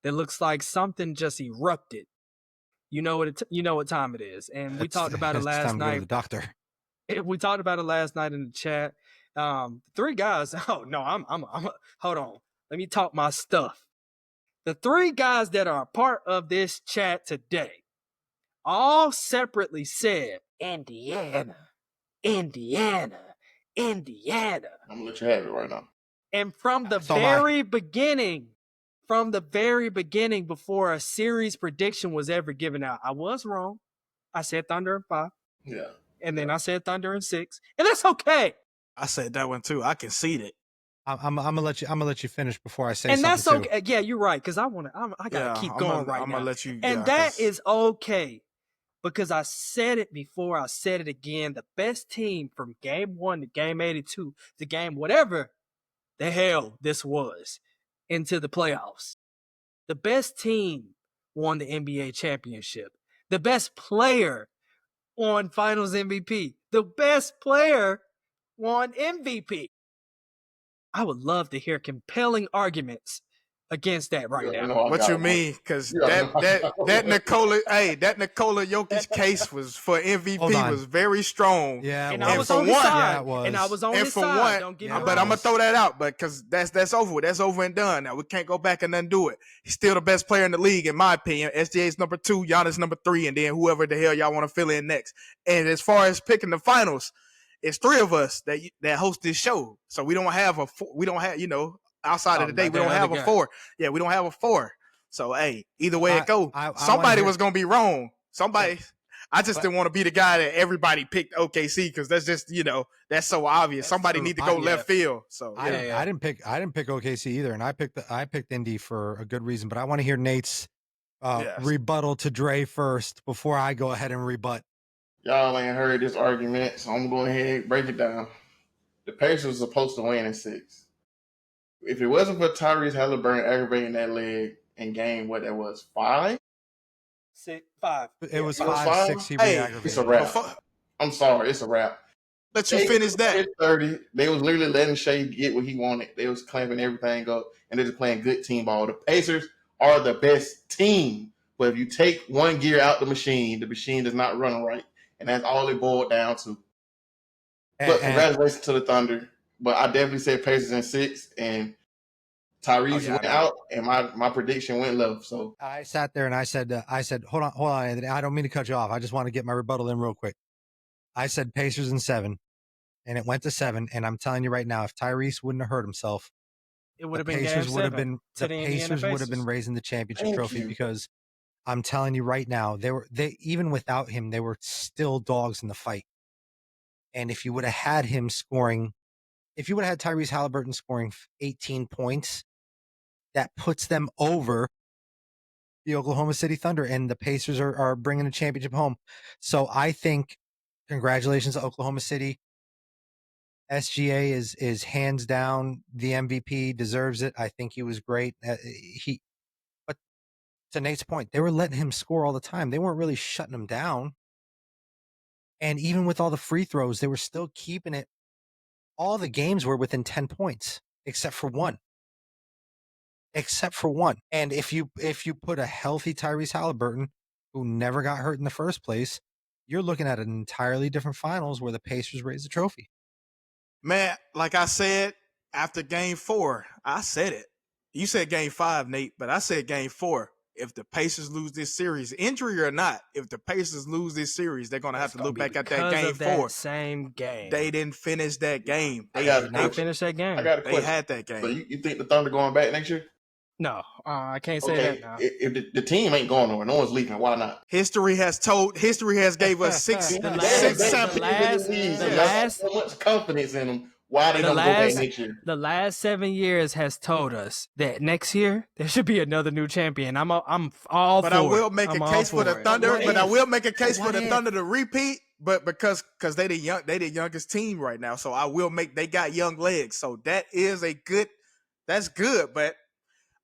that looks like something just erupted, you know what time it is. And we talked about it last night. The doctor. We talked about it last night in the chat. 3 guys. Oh no, I'm hold on. Let me talk my stuff. The 3 guys that are a part of this chat today all separately said Indiana. I'm gonna let you have it right now. And from the very beginning, before a series prediction was ever given out, I was wrong. I said Thunder in 5. Yeah. And then I said Thunder in 6. And that's okay. I said that one too. I conceded. I'm gonna let you finish before I say and something. And that's okay. Too. Yeah, you're right. Because I gotta keep going right now. I'm gonna let you. And that is okay. Because I said it before, I said it again. The best team from game 1 to game 82 to game whatever the hell this was into the playoffs. The best team won the NBA championship. The best player won Finals MVP. The best player won MVP. I would love to hear compelling arguments against that right now. What you mean? Because that Nikola Jokic case was for MVP was very strong. Yeah, and I was on his side. And I was on his side. Don't get me wrong. But I'm gonna throw that out, but because that's over. That's over and done. Now we can't go back and undo it. He's still the best player in the league, in my opinion. SGA's number 2, Giannis number 3, and then whoever the hell y'all want to fill in next. And as far as picking the finals, it's 3 of us that host this show. So we don't have outside of the day, we don't have a 4. Yeah, we don't have a 4. So, hey, either way it goes, somebody was going to be wrong. Somebody. I just didn't want to be the guy that everybody picked OKC because that's just, that's so obvious. Somebody need to go left field. So yeah. I didn't pick OKC either, and I picked Indy for a good reason. But I want to hear Nate's rebuttal to Dre first before I go ahead and rebut. Y'all ain't heard this argument, so I'm going to go ahead and break it down. The Pacers were supposed to win in 6. If it wasn't for Tyrese Halliburton aggravating that leg in game, what that was, 5? 5. It was It was 5-6. He re-aggravated. It's a wrap. I'm sorry, it's a wrap. Let you finish that. 30. They was literally letting Shea get what he wanted. They was clamping everything up, and they're just playing good team ball. The Pacers are the best team, but if you take one gear out the machine does not run right, and that's all it boiled down to. But congratulations to the Thunder. But I definitely said Pacers in 6, and Tyrese went out, and my prediction went left. So I sat there and I said, hold on, Anthony. I don't mean to cut you off. I just want to get my rebuttal in real quick. I said Pacers in 7, and it went to 7. And I'm telling you right now, if Tyrese wouldn't have hurt himself, it would have been Pacers would have been the Pacers would have been raising the championship trophy because I'm telling you right now, they even without him, they were still dogs in the fight. And if you would have had him scoring, if you would have had Tyrese Halliburton scoring 18 points, that puts them over the Oklahoma City Thunder, and the Pacers are bringing the championship home. So I think congratulations to Oklahoma City. SGA is hands down the MVP, deserves it. I think he was great. But to Nate's point, they were letting him score all the time. They weren't really shutting him down. And even with all the free throws, they were still keeping it. All the games were within 10 points, except for one. And if you put a healthy Tyrese Halliburton, who never got hurt in the first place, you're looking at an entirely different finals where the Pacers raise the trophy. Man, like I said, after game 4, I said it. You said game 5, Nate, but I said game 4. If the Pacers lose this series, injury or not, if the Pacers lose this series, they're going to have to look back at that game 4. Same game. They didn't finish that game. They did not finish that game. I got a question. They had that game. So you think the Thunder going back next year? No, I can't say that now. If the team ain't going nowhere, no one's leaving. Why not? History has gave us six champions. So much confidence in them. Why they don't go back next year? The last 7 years has told us that next year there should be another new champion. I'm all but for it. I will make a case for the Thunder. But I will make a case for the Thunder to repeat. But because they the youngest team right now, so I will make. They got young legs, so that is that's good. But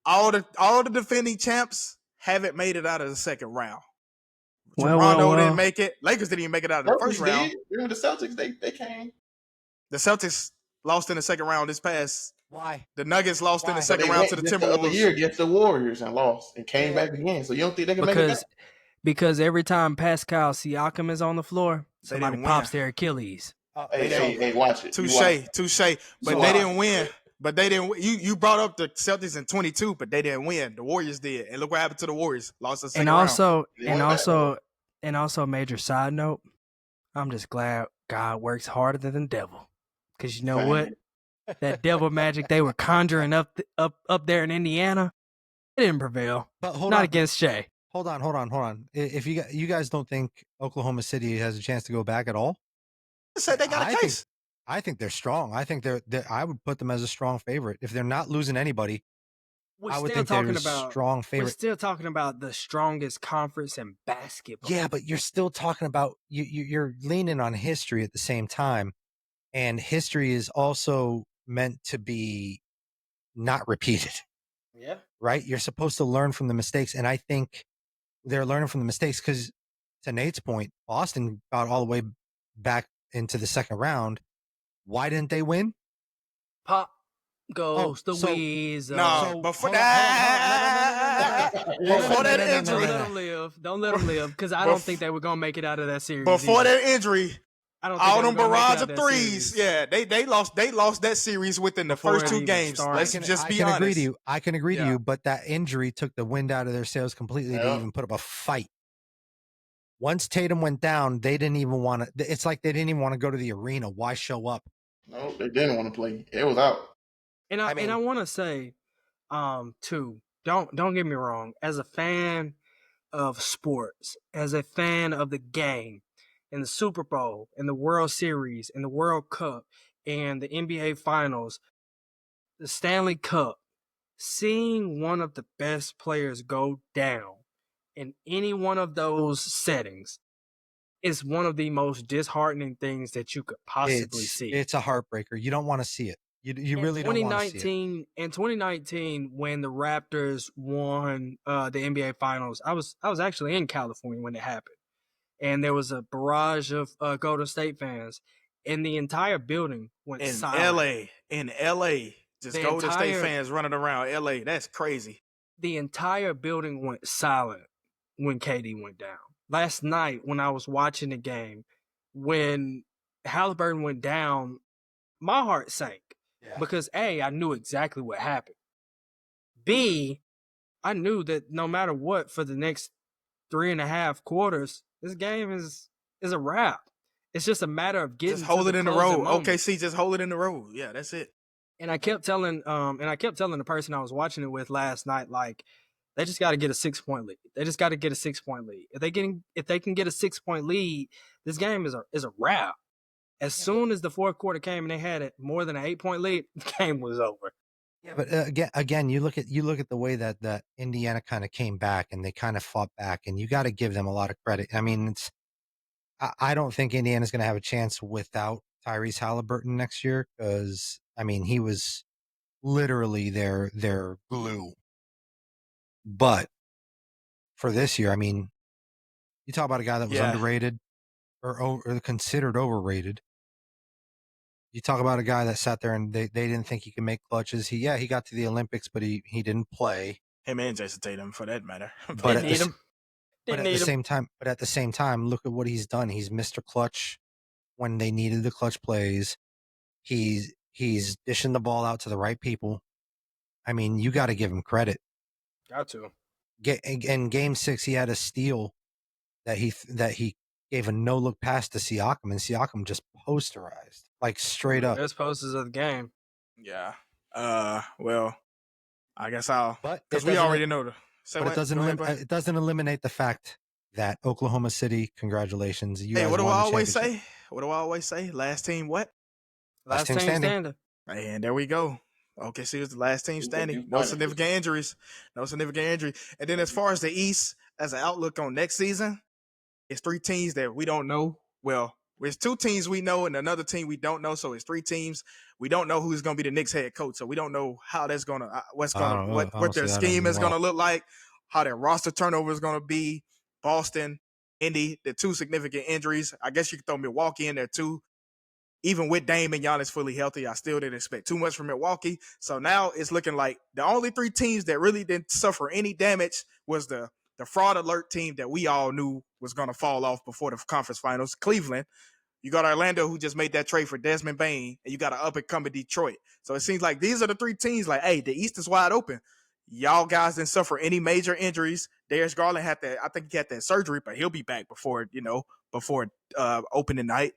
all the defending champs haven't made it out of the second round. Toronto didn't make it. Lakers didn't even make it out of the first round. Even the Celtics, they came. The Celtics lost in the second round this past. Why? The Nuggets lost in the second round to the Timberwolves. The other year against the Warriors and lost and came back again. So you don't think they can make it back? Because every time Pascal Siakam is on the floor, somebody pops their Achilles. Hey, watch it. Touche. But they didn't win. But they didn't. You brought up the Celtics in 22, but they didn't win. The Warriors did, and look what happened to the Warriors. Lost the second round. And also, major side note, I'm just glad God works harder than the devil, because you know what? That devil magic they were conjuring up there in Indiana, it didn't prevail. But not against Shea. Hold on. If you guys don't think Oklahoma City has a chance to go back at all, I said they got a case. I think they're strong. I think I would put them as a strong favorite. If they're not losing anybody, I would think they're a strong favorite. We're still talking about the strongest conference in basketball. Yeah, but you're still talking about you're leaning on history at the same time, and history is also meant to be not repeated. Yeah. Right? You're supposed to learn from the mistakes, and I think they're learning from the mistakes because, to Nate's point, Boston got all the way back into the second round. Why didn't they win? Pop goes the Weasel. Before that injury. Don't let them live, because I don't think they were going to make it out of that series. Before that injury, all them barrage of threes. Yeah, they lost that series within the first 2 games. Let's just be honest. I can agree to you, but that injury took the wind out of their sails completely to even put up a fight. Once Tatum went down, they didn't even want to. It's like they didn't even want to go to the arena. Why show up? No, they didn't want to play. It was out. And I want to say, too, don't get me wrong. As a fan of sports, as a fan of the game, and the Super Bowl, and the World Series, and the World Cup, and the NBA Finals, the Stanley Cup, seeing one of the best players go down in any one of those settings is one of the most disheartening things that you could possibly see. It's a heartbreaker. You don't want to see it. You really don't want to see it. In 2019, when the Raptors won the NBA Finals, I was actually in California when it happened, and there was a barrage of Golden State fans, and the entire building went silent. In LA, just Golden State fans running around LA. That's crazy. The entire building went silent when KD went down. Last night, when I was watching the game, when Halliburton went down, my heart sank. Yeah. Because A, I knew exactly what happened. B, I knew that no matter what, for the next 3.5 quarters, this game is a wrap. It's just a matter of getting just hold it in the road. OKC, just hold it in the road. Yeah, that's it. And I kept telling the person I was watching it with last night, like, they just got to get a 6-point lead. They just got to get a 6-point lead. If they can get a 6-point lead, this game is a wrap. As soon as the fourth quarter came and they had it more than an 8-point lead, the game was over. Yeah, but again, you look at the way that Indiana kind of came back and they kind of fought back, and you got to give them a lot of credit. I mean, I don't think Indiana's going to have a chance without Tyrese Halliburton next year, because I mean he was literally their glue. But for this year, I mean, you talk about a guy that was underrated or considered overrated. You talk about a guy that sat there and they didn't think he could make clutches. He got to the Olympics, but he didn't play. Him and Jason Tatum, for that matter. But at the same time, look at what he's done. He's Mr. Clutch when they needed the clutch plays. He's dishing the ball out to the right people. I mean, you got to give him credit. Got to. In Game 6, he had a steal that he gave a no-look pass to Siakam, and Siakam just posterized, like straight up. Best posters of the game. Yeah. Well, I guess because we already know the. But it doesn't eliminate the fact that Oklahoma City, congratulations. You what do I always say? What do I always say? Last team what? Last team standing. And there we go. OKC was the last team standing. No significant injuries. And then as far as the East, as an outlook on next season, it's 3 teams that we don't know. Well, there's 2 teams we know and another team we don't know. So it's 3 teams. We don't know who's going to be the Knicks head coach. So we don't know how that's going to, what their scheme is going to look like, how their roster turnover is going to be. Boston, Indy, the 2 significant injuries. I guess you could throw Milwaukee in there too. Even with Dame and Giannis fully healthy, I still didn't expect too much from Milwaukee. So now it's looking like the only 3 teams that really didn't suffer any damage was the fraud alert team that we all knew was going to fall off before the conference finals, Cleveland. You got Orlando, who just made that trade for Desmond Bane, and you got an up-and-coming Detroit. So it seems like these are the 3 teams like, hey, the East is wide open. Y'all guys didn't suffer any major injuries. Darius Garland I think he had that surgery, but he'll be back before opening night.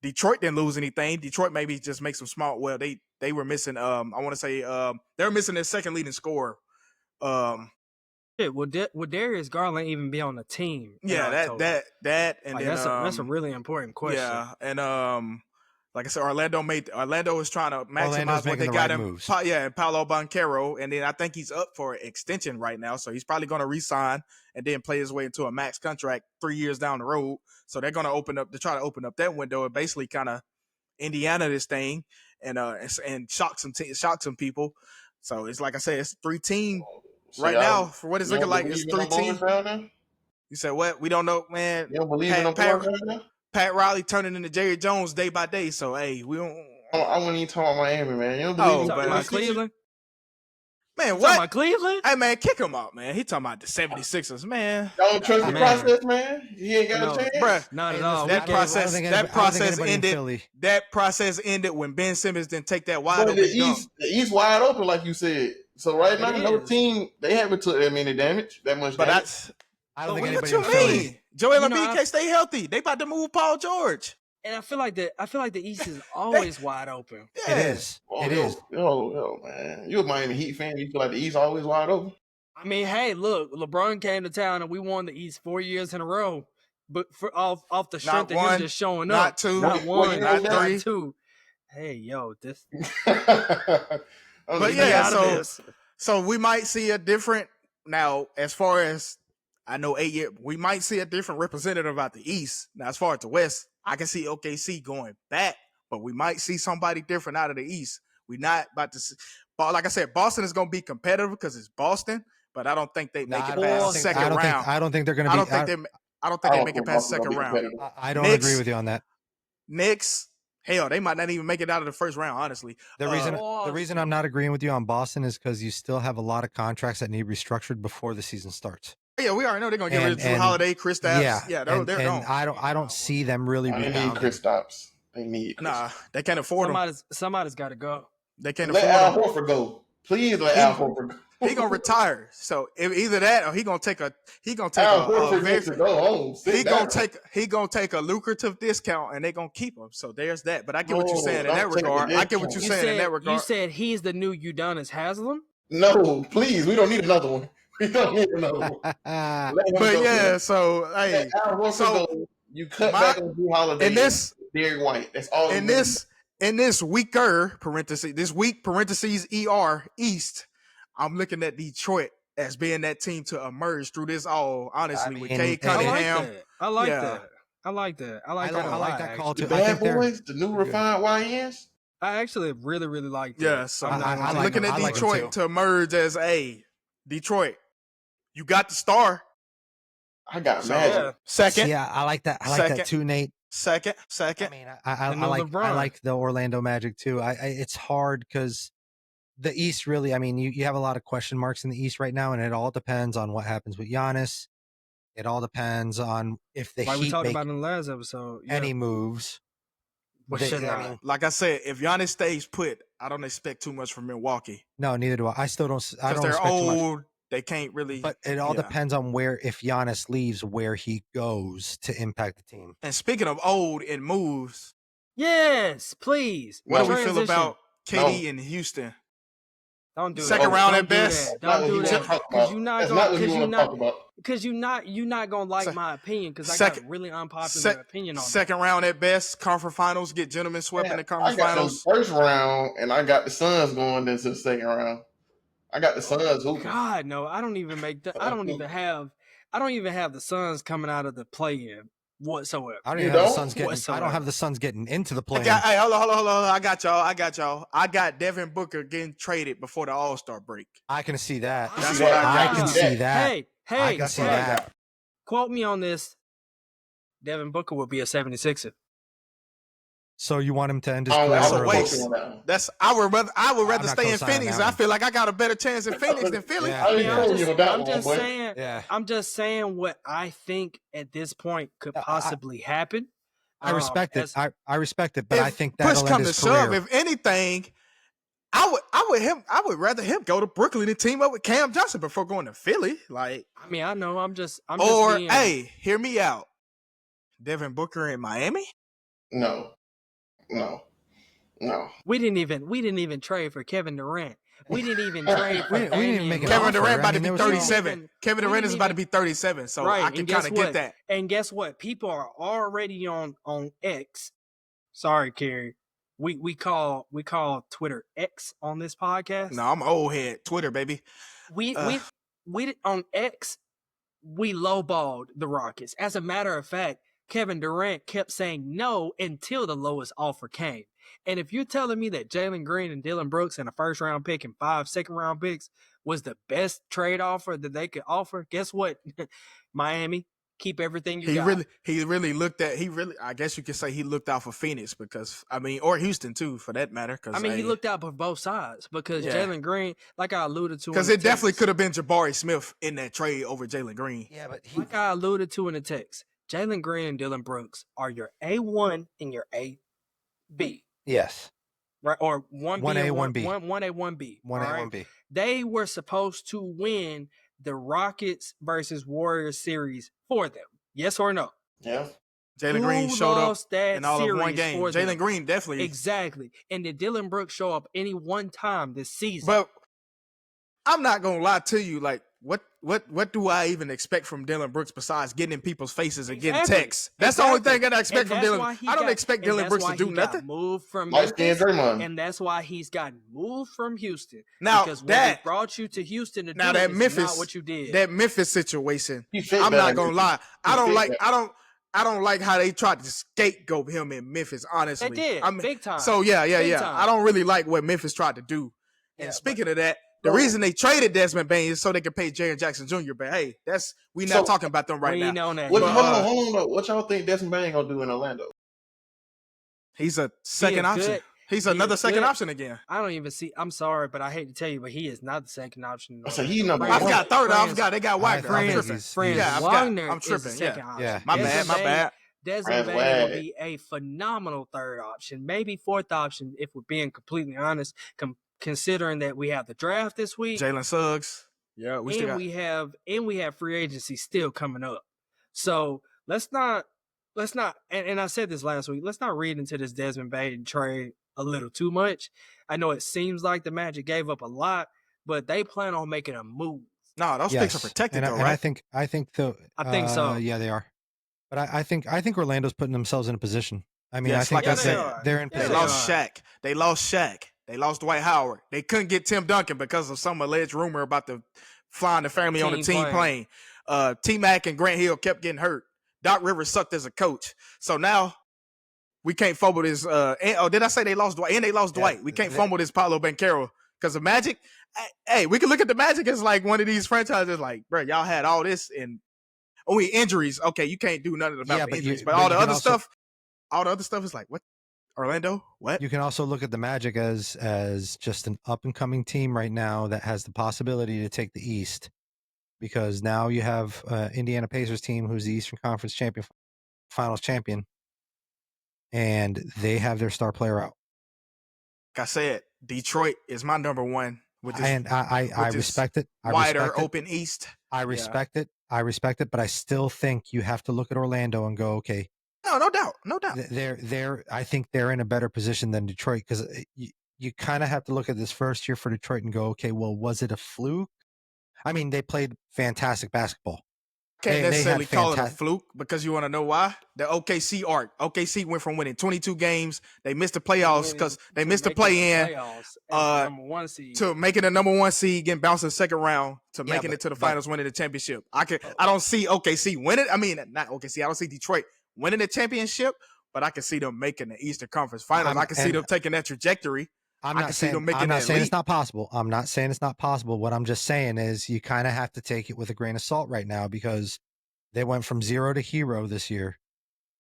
Detroit didn't lose anything. Detroit maybe just make some small. Well, they were missing. I want to say they were missing their second leading scorer. Would Darius Garland even be on the team? Yeah, that, and like, then that's a really important question. Yeah, and like I said, Orlando is trying to maximize what they got him. And Paolo Banchero, and then I think he's up for extension right now, so he's probably going to re-sign and then play his way into a max contract 3 years down the road. So they're going to try to open up that window and basically kind of Indiana this thing and shock some people. So it's like I said, it's 3 teams right now for what it's looking like. It's 3 teams. You said what? We don't know, man. You don't believe in them right now? Pat Riley turning into Jerry Jones day by day. So hey, we don't. I wouldn't even talk about Miami, man. You don't believe about Cleveland? Man, what? Talking about Cleveland? Hey, man, kick him out, man. He talking about the 76ers, man. Y'all don't trust the process, man? He ain't got a chance? Bruh, not at all. That process ended when Ben Simmons didn't take that wide open dunk. The East wide open, like you said. So right now, no team, they haven't took that many damage, that much but damage. I don't think anybody what you mean? Joel Embiid can't stay healthy. They about to move Paul George. And I feel like the East is always wide open. Yeah. It is. It is. Yo, man. You're a Miami Heat fan. You feel like the East always wide open? I mean, hey, look, LeBron came to town and we won the East 4 years in a row. But off the strength of him just showing up. Not 2. Not 1, not 3. Not 2. Hey, yo, this. But yeah, so we might see a different now as far as I know 8 years, we might see a different representative out the East. Now, as far as the West, I can see OKC going back, but we might see somebody different out of the East. We're not about to see. Like I said, Boston is going to be competitive because it's Boston, but I don't think they make it past the second round. I don't think they're going to be. I don't think they make it past the second round. I don't agree with you on that. Knicks, hell, they might not even make it out of the first round, honestly. The reason I'm not agreeing with you on Boston is because you still have a lot of contracts that need restructured before the season starts. Yeah, we already know they're going to get rid of Drew Holiday, Kristaps. Yeah, they're gone. I don't see them really rebounding. They need Kristaps. They need. Nah, they can't afford them. Somebody's got to go. They can't let afford Al Horford go. Please let Al Horford go. He gonna retire. So either that or he gonna take a lucrative discount and they gonna keep him. So there's that. But I get what you're saying in that regard. You said he's the new Udonis Haslem? No, please. We don't need another one. But yeah, so hey, you cut back on Drew Holiday and Derek White. That's all. In this weaker parentheses ER East, I'm looking at Detroit as being that team to emerge through this all. Honestly, with Cade Cunningham, I like that. I like that call too. The bad boys, the new refined YNs. I actually really, really like that. Yeah, so I'm looking at Detroit to emerge as Detroit. You got the star. I got Magic. Second. Yeah, I like that. I like that too, Nate. Second. I mean, I like the Orlando Magic too. It's hard because the East really. I mean, you have a lot of question marks in the East right now, and it all depends on what happens with Giannis. It all depends on if the Heat we talked make about in the last episode any moves. Like I said, if Giannis stays put, I don't expect too much from Milwaukee. No, neither do I. I still don't. I don't. They're expect old. too much. They can't really. But it all depends on if Giannis leaves, where he goes to impact the team. And speaking of old and moves, yes, please. What do we feel about KD in Houston? Don't do second round at best. Don't do that because you're not going. Because you're not gonna like my opinion because I got a really unpopular opinion on second round at best. Conference finals, get gentlemen swept in the conference finals. First round, and I got the Suns going into the second round. I got the Suns. God, no, I don't even make that. I don't even have the Suns coming out of the play-in whatsoever. I don't have the Suns getting into the play-in. Hey, hold on. I got y'all. I got Devin Booker getting traded before the All-Star break. I can see that. That's what I can see that. Hey, I can see that. Quote me on this. Devin Booker will be a 76er. So you want him to end his career? I would rather stay in Phoenix. I feel like I got a better chance in Phoenix than Philly. I'm just saying what I think at this point could possibly happen. I respect it. I respect it, but I think that'll push come end to his shove, career. if anything, I would rather him go to Brooklyn and team up with Cam Johnson before going to Philly. Like, I mean, I know. Hey, hear me out. Devin Booker in Miami? No. We didn't even trade for Kevin Durant. We didn't even trade for Kevin Durant about to be 37. Kevin Durant is about to be 37, so I can kind of get that. And guess what? People are already on X. Sorry, Kerry. We call Twitter X on this podcast. No, I'm old head. Twitter, baby. We on X, we lowballed the Rockets. As a matter of fact, Kevin Durant kept saying no until the lowest offer came. And if you're telling me that Jalen Green and Dylan Brooks and a first-round pick and 5 second-round picks was the best trade offer that they could offer, guess what? Miami, keep everything you got. I guess you could say he looked out for Phoenix or Houston too, for that matter. He looked out for both sides because Jalen Green, like I alluded to, because it definitely could have been Jabari Smith in that trade over Jalen Green. Yeah, but like I alluded to in the text, Jalen Green and Dylan Brooks are your A1 and your AB. Yes. Right, or 1B, 1A, 1B. 1A, 1B. 1A, 1B. They were supposed to win the Rockets versus Warriors series for them. Yes or no? Yeah. Jalen Green showed up in all of one game. Jalen Green definitely. Exactly. And did Dylan Brooks show up any one time this season? But I'm not going to lie to you. Like, what do I even expect from Dylan Brooks besides getting in people's faces and getting texts? That's the only thing that I expect from Dylan. I don't expect Dylan Brooks to do nothing. Moved from Memphis, and that's why he's gotten moved from Houston. Now because what brought you to Houston to do that is Memphis, not what you did. That Memphis situation, I'm not gonna lie. I don't I don't like how they tried to scapegoat him in Memphis, honestly. They did, big time. So, yeah. Time. I don't really like what Memphis tried to do. And speaking of that, the reason they traded Desmond Bane is so they could pay Jaren Jackson Jr. But, hey, we not talking about them right now. Know that. Hold on, though. What y'all think Desmond Bane going to do in Orlando? He's a second option. He's another second option again. I don't even see. I'm sorry, but I hate to tell you, but he is not the second option. I said he's number one. I forgot third. I forgot they got Wagner. I'm tripping. Second option. Yeah. My bad. Desmond Bane will be a phenomenal third option, maybe fourth option if we're being completely honest. Considering that we have the draft this week, Jalen Suggs. Yeah, we have free agency still coming up. So let's not. And I said this last week. Let's not read into this Desmond Bane trade a little too much. I know it seems like the Magic gave up a lot, but they plan on making a move. No, those picks are protected, though, right? I think so. Yeah, they are. But I think Orlando's putting themselves in a position. I mean, yes, I think they're in position. They lost Shaq. They lost Dwight Howard. They couldn't get Tim Duncan because of some alleged rumor about the flying the family on the team plane. T-Mac and Grant Hill kept getting hurt. Doc Rivers sucked as a coach. So now we can't fumble this. Did I say they lost Dwight? And they lost Dwight. We can't fumble this Paolo Banchero because the Magic. Hey, we can look at the Magic as like one of these franchises like, bro, y'all had all this and only injuries. Okay, you can't do nothing about the injuries. But all the other stuff is like, what? Orlando? What? You can also look at the Magic as just an up-and-coming team right now that has the possibility to take the East. Because now you have Indiana Pacers team who's the Eastern Conference Finals champion, and they have their star player out. Like I said, Detroit is my number one. I respect it. Wider open East. I respect it. But I still think you have to look at Orlando and go, okay. No doubt. I think they're in a better position than Detroit because you kind of have to look at this first year for Detroit and go, okay, well, was it a fluke? I mean, they played fantastic basketball. Can't necessarily call it a fluke because you want to know why? The OKC arc. OKC went from winning 22 games. They missed the playoffs because they missed the play-in to making the number one seed, getting bounced in the second round to making it to the finals, winning the championship. I don't see OKC winning. I mean, not OKC. I don't see Detroit winning the championship, but I can see them making the Eastern Conference Finals. I can see them taking that trajectory. I'm not saying it's not possible. I'm not saying it's not possible. What I'm just saying is you kind of have to take it with a grain of salt right now because they went from zero to hero this year.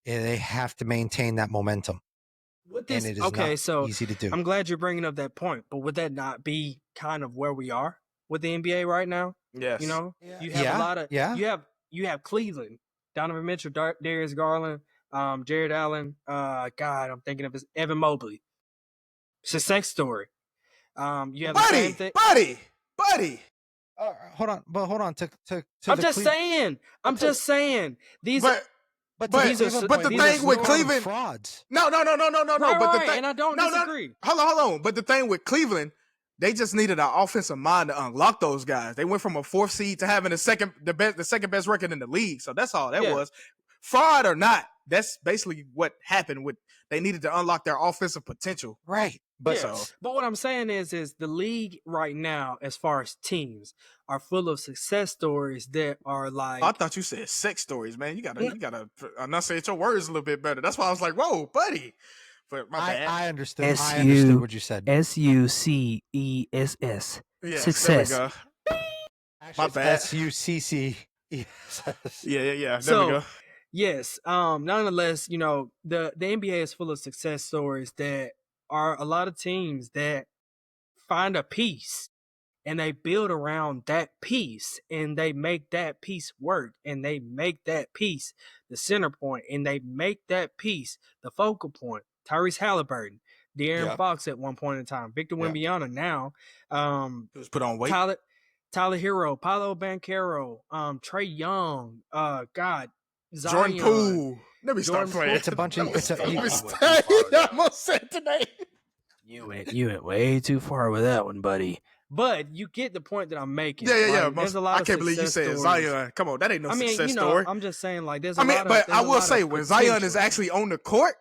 And they have to maintain that momentum. And it is not easy to do. I'm glad you're bringing up that point, but would that not be kind of where we are with the NBA right now? Yes. You know, you have a lot of you have Cleveland, Donovan Mitchell, Darius Garland, Jared Allen. God, I'm thinking of Evan Mobley. It's a sex story. You have buddy. Hold on. I'm just saying. These are the thing with Cleveland frauds. No. And I don't disagree. Hold on. But the thing with Cleveland, they just needed an offensive mind to unlock those guys. They went from a fourth seed to having the second best record in the league. So that's all that was. Fraud or not, that's basically what happened. They needed to unlock their offensive potential. Right. But what I'm saying is the league right now, as far as teams, are full of success stories that are like. I thought you said sex stories, man. You gotta enunciate your words a little bit better. That's why I was like, whoa, buddy. But my bad. I understood. I understood what you said. SUCCESS. Yeah, success. There we go. My bad. SUCCESS. Yeah. There we go. Yes. Nonetheless, you know, the NBA is full of success stories that are a lot of teams that find a piece and they build around that piece and they make that piece work and they make that piece the center point and they make that piece the focal point. Tyrese Halliburton, De'Aaron Fox at one point in time, Victor Wembanyama now. It was put on weight. Tyler Hero, Paolo Banchero, Trae Young, Zion. Jordan Poole. Let me start playing. It's a bunch of. I almost said today. You went way too far with that one, buddy. But you get the point that I'm making. Yeah. There's a lot I can't believe you said Zion. Come on, that ain't no success story. I'm just saying, like, there's. But I will say, when Zion is actually on the court,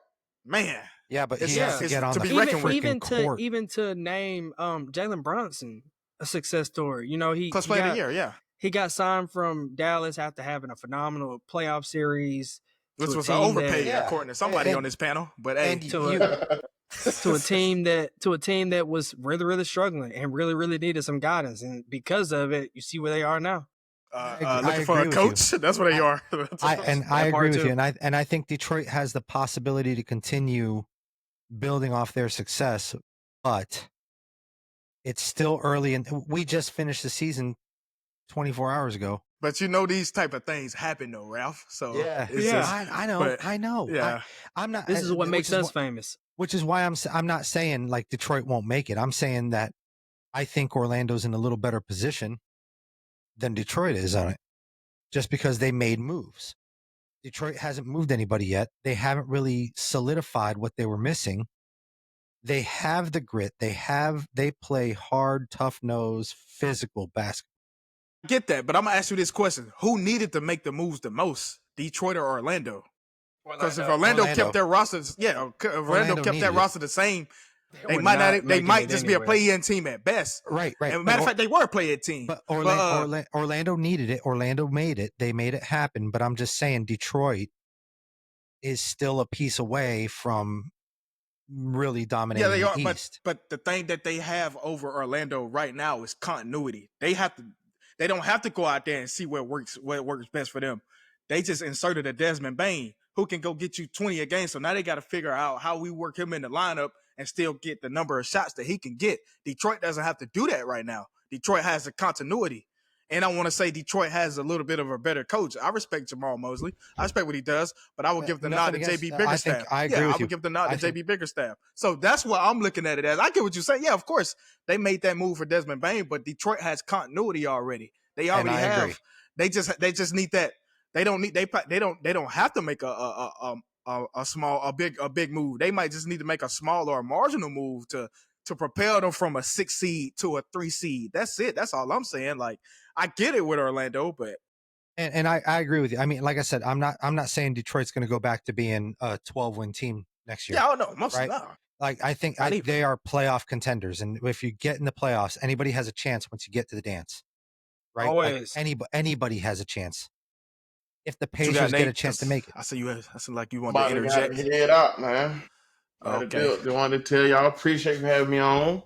man. Yeah, but he has to get on the court. Even to name Jalen Brunson a success story. You know, Plus player of the year, yeah. He got signed from Dallas after having a phenomenal playoff series. Which was overpaid according to somebody on this panel. But hey, to a team that was really, really struggling and really, really needed some guidance, and because of it, you see where they are now. Looking for a coach. That's what they are. I agree with you, and I think Detroit has the possibility to continue building off their success, but it's still early, and we just finished the season 24 hours ago. But these type of things happen though, Ralph. So I know. Yeah, I'm not. This is what makes us famous. Which is why I'm not saying like Detroit won't make it. I'm saying that I think Orlando's in a little better position than Detroit is on it, just because they made moves. Detroit hasn't moved anybody yet. They haven't really solidified what they were missing. They have the grit. They play hard, tough nose, physical basketball. I get that, but I'm gonna ask you this question: who needed to make the moves the most, Detroit or Orlando? Because if Orlando kept their rosters, if Orlando kept that roster the same, they might just be a play-in team at best. Right. And matter of fact, they were a play-in team. But Orlando needed it. Orlando made it. They made it happen. But I'm just saying, Detroit is still a piece away from really dominating they are, the East. But the thing that they have over Orlando right now is continuity. They don't have to go out there and see what works best for them. They just inserted a Desmond Bane who can go get you 20 a game. So now they got to figure out how we work him in the lineup and still get the number of shots that he can get. Detroit doesn't have to do that right now. Detroit has the continuity. And I want to say Detroit has a little bit of a better coach. I respect Jamal Mosley. I respect what he does, but I will give the nod to JB Bickerstaff. I agree with you. I would give the nod to JB Bickerstaff. So that's what I'm looking at it as. I get what you're saying. Yeah, of course, they made that move for Desmond Bane, but Detroit has continuity already. They already have. Agree. They just need that. They don't have to make a big move. They might just need to make a small or a marginal move to propel them from a 6 seed to a 3 seed. That's it. That's all I'm saying. Like, I get it with Orlando, but and I agree with you. I mean, like I said, I'm not saying Detroit's going to go back to being a 12-win team next year. Yeah, no, most not. Like I think they are playoff contenders, and if you get in the playoffs, anybody has a chance once you get to the dance. Right? Always. Like anybody has a chance. If the Pacers get a chance to make it. I see like you want to interject. Head up, man. Okay. I wanted to tell y'all, appreciate you having me on.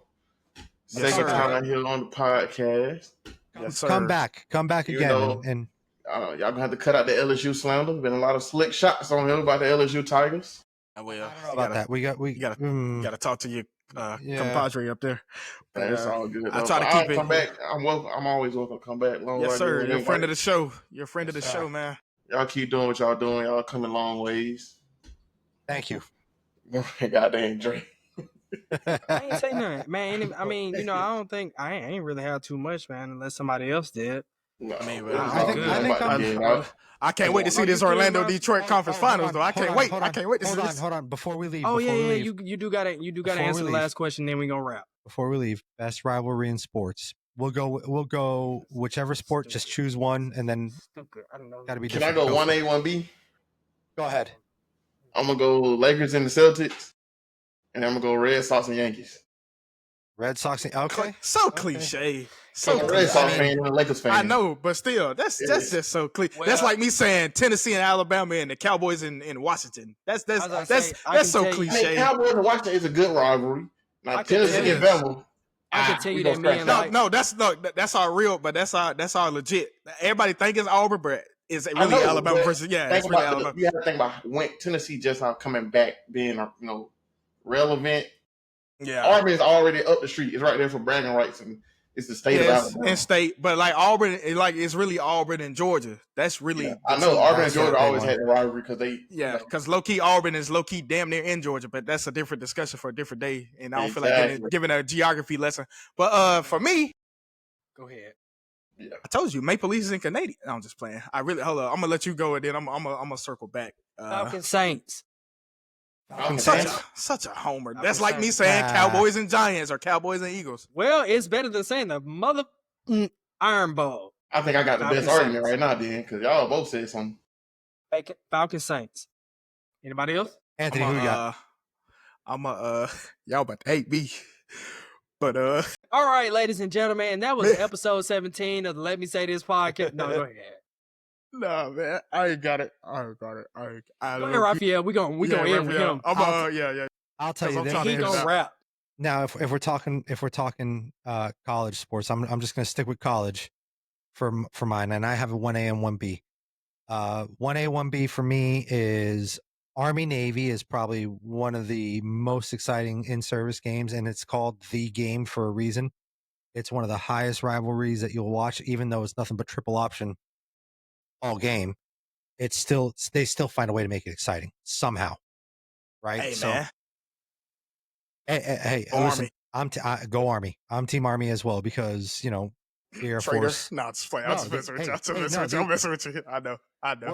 Second time I hear on the podcast. Yes, sir. Come back again. And y'all gonna have to cut out the LSU slander. Been a lot of slick shots on him about the LSU Tigers. I don't know about that. We gotta talk to your compadre up there. But it's all good. I try to keep it. Come back. I'm always welcome to come back. Yes, sir. You're a friend of the show. You're a friend of the show, man. Y'all keep doing what y'all doing. Y'all coming long ways. Thank you. Goddamn drink. I ain't say nothing, man. I mean, I don't think I ain't really had too much, man, unless somebody else did. No, I mean, I can't wait to see this Orlando Detroit conference finals, though. I can't wait. I can't wait to see this. Hold on. Before we leave. Oh yeah. You do gotta answer the last question, then we gonna wrap. Before we leave, best rivalry in sports. We'll go whichever sport. Just choose one, and then I don't know. Gotta be. Can I go 1A, 1B? Go ahead. I'm gonna go Lakers and the Celtics, and I'm gonna go Red Sox and Yankees. Red Sox. Okay. So cliche. So Red Sox fan and a Lakers fan. I know, but still, that's just so cliche. Well, that's like me saying Tennessee and Alabama and the Cowboys in Washington. That's so cliche. I mean, Cowboys and Washington is a good rivalry. Now Tennessee and Bama. I can tell you that man. That's our real, but that's our legit. Everybody think it's Auburn, but it's really Alabama versus it's really Alabama. You have to think about when Tennessee just coming back, being relevant. Yeah, Auburn is already up the street. It's right there for bragging rights, and it's the state of Alabama. And state, but like Auburn, it's really Auburn and Georgia. That's really I know Auburn and Georgia always had the rivalry because they because low key Auburn is low key damn near in Georgia, but that's a different discussion for a different day, and I don't feel like giving a geography lesson. But for me, go ahead. Yeah. I told you Maple Leafs and Canadian. No, I'm just playing. Hold on. I'm gonna let you go, and then I'm gonna circle back. Falcons Saints. Such a homer. That's like me saying Cowboys and Giants or Cowboys and Eagles. Well, it's better than saying the mother Iron Bowl. I think I got the best argument right now, then, because y'all both said something. Falcons Saints. Anybody else? Anthony, who you got? Y'all about to hate me. But all right, ladies and gentlemen, that was episode 17 of the Let Me Say This podcast. No, go ahead. Nah, man, I ain't got it. I Go ahead, Raphael. We gonna end with him. I'll tell you this. He gonna rap. Now, if we're talking college sports, I'm just gonna stick with college for mine, and I have a 1A and 1B. 1A, 1B for me is Army Navy is probably one of the most exciting in-service games, and it's called the game for a reason. It's one of the highest rivalries that you'll watch, even though it's nothing but triple option all game. They still find a way to make it exciting somehow, right? Hey, so, man. Hey, listen, go Army. I'm Team Army as well because the Air Force. No, it's funny. I'm messing with you. I know.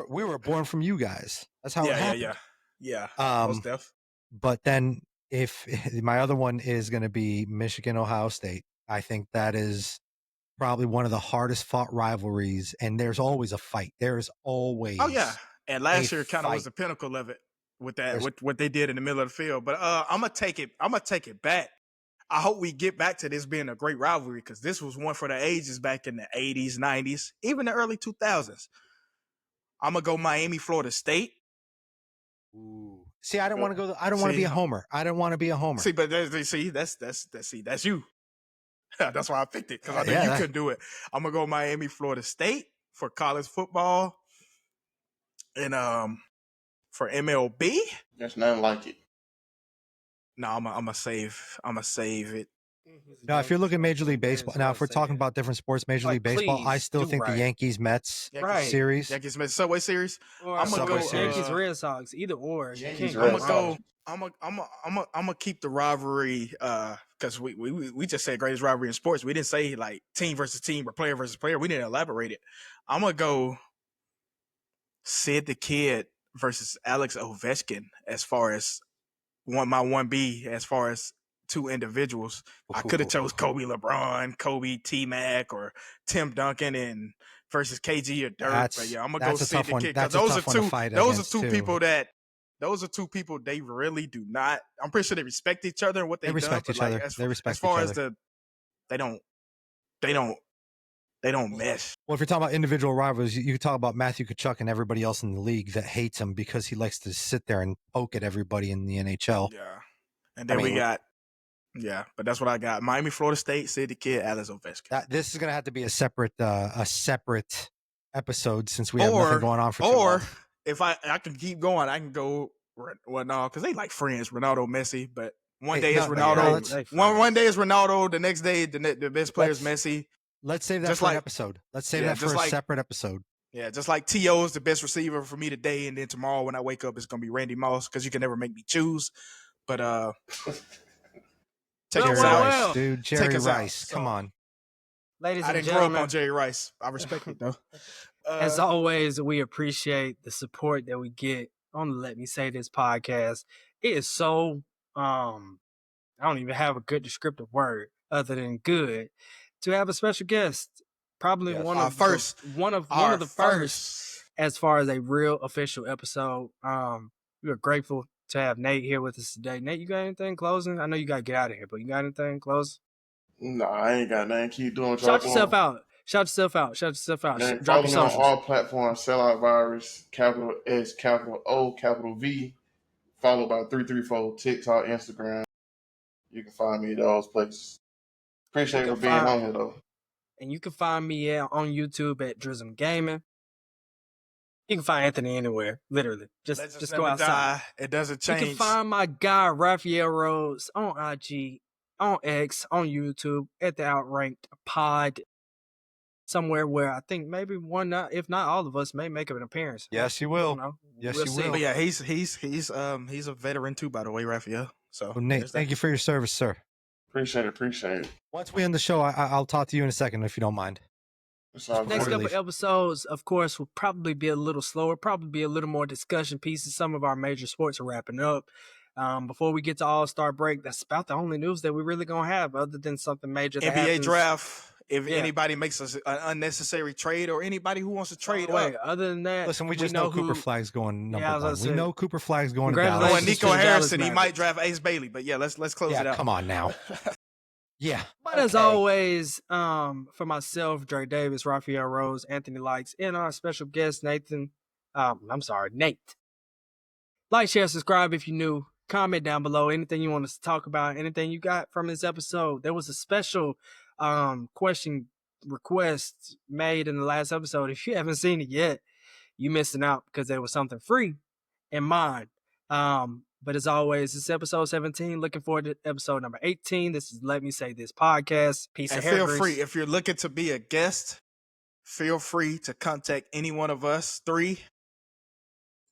We were born from you guys. That's how it happened. Yeah. Most def. But then if my other one is going to be Michigan, Ohio State, I think that is probably one of the hardest fought rivalries, and there's always a fight. There's always. Oh yeah, and last year kind of was the pinnacle of it with that, with what they did in the middle of the field. But I'm gonna take it back. I hope we get back to this being a great rivalry because this was one for the ages back in the 80s, 90s, even the early 2000s. I'm gonna go Miami, Florida State. Ooh. See, I don't want to go. I don't want to be a homer. I don't want to be a homer. See, but that's you. That's why I picked it because I knew you couldn't do it. I'm gonna go Miami, Florida State for college football, and for MLB. There's nothing like it. No, I'm gonna save it. Now, if you're looking at Major League Baseball, now if we're talking about different sports, Major League Baseball, I still think the Yankees-Mets series, Yankees-Mets Subway Series. I'm gonna go Yankees-Red Sox, either or. I'm gonna keep the rivalry because we just said greatest rivalry in sports. We didn't say like team versus team or player versus player. We didn't elaborate it. I'm gonna go Sid the Kid versus Alex Ovechkin as far as my 1B as far as two individuals. I could have chose Kobe LeBron, Kobe T-Mac, or Tim Duncan and versus KG or Dirk. But yeah, I'm gonna go Sid the Kid because those are two people they really do not. I'm pretty sure they respect each other and what they respect each other. They respect each other. They don't mesh. Well, if you're talking about individual rivals, you talk about Matthew Tkachuk and everybody else in the league that hates him because he likes to sit there and poke at everybody in the NHL. Yeah, and then we got. Yeah, but that's what I got. Miami, Florida State, Sid the Kid, Alex Ovechkin. This is going to have to be a separate episode since we have nothing going on for too long. If I can keep going, I can go. Well, no, because they like friends, Ronaldo, Messi. But one day is Ronaldo. One day is Ronaldo. The next day, the best player is Messi. Let's save that for an episode. Let's save that for a separate episode. Yeah, just like T.O. is the best receiver for me today, and then tomorrow when I wake up, it's going to be Randy Moss because you can never make me choose. But take us out, dude. Jerry Rice, come on. Ladies and I didn't gentlemen, grow up on Jerry Rice. I respect it though. As always, we appreciate the support that we get on the Let Me Say This podcast. It is so I don't even have a good descriptive word other than good to have a special guest. Probably one of the first as far as a real official episode. We are grateful to have Nate here with us today. Nate, you got anything closing? I know you got to get out of here, but you got anything closing? No, I ain't got nothing. Keep doing what y'all Shout yourself out. Shout yourself out. Man, Drop your follow me socials. on all platforms. Sellout Virus, capital S, capital O, capital V, followed by 334, TikTok, Instagram. You can find me at those places. Appreciate you for being on here, though. And you can find me on YouTube at Drism Gaming. You can find Anthony anywhere, literally. Just go outside. It doesn't change. You can find my guy, Raphael Rhodes, on IG, on X, on YouTube, at the Outranked Pod. Somewhere where I think maybe one, if not all of us, may make an appearance. Yes, you will. Yes, you will. But yeah, he's a veteran too, by the way, Raphael. So, Nate, thank you for your service, sir. Appreciate it. Once we end the show, I'll talk to you in a second if you don't mind. Next couple episodes, of course, will probably be a little slower, probably be a little more discussion pieces. Some of our major sports are wrapping up. Before we get to All-Star break, that's about the only news that we're really going to have other than something major that NBA happens. Draft. If anybody makes an unnecessary trade or anybody who wants to trade up. Other than that, listen, we just know Cooper Flagg's going number one. We know Cooper Flagg's going to Dallas. Dallas. And Nico Harrison, he might draft Ace Bailey. But yeah, let's close it out. Come on now. Yeah. But as always, for myself, Dre Davis, Raphael Rose, Anthony Likes, and our special guest, Nate. Like, share, subscribe if you're new. Comment down below anything you want us to talk about, anything you got from this episode. There was a special question request made in the last episode. If you haven't seen it yet, you missing out because there was something free in mind. But as always, this is episode 17. Looking forward to episode number 18. This is Let Me Say This podcast. Peace and feel free, if you're looking to be a guest, feel free to contact any one of us three.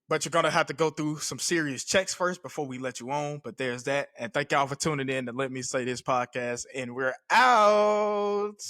But you're going to have to go through some serious checks first before we let you on. But there's that. And thank y'all for tuning in to Let Me Say This podcast. And we're out.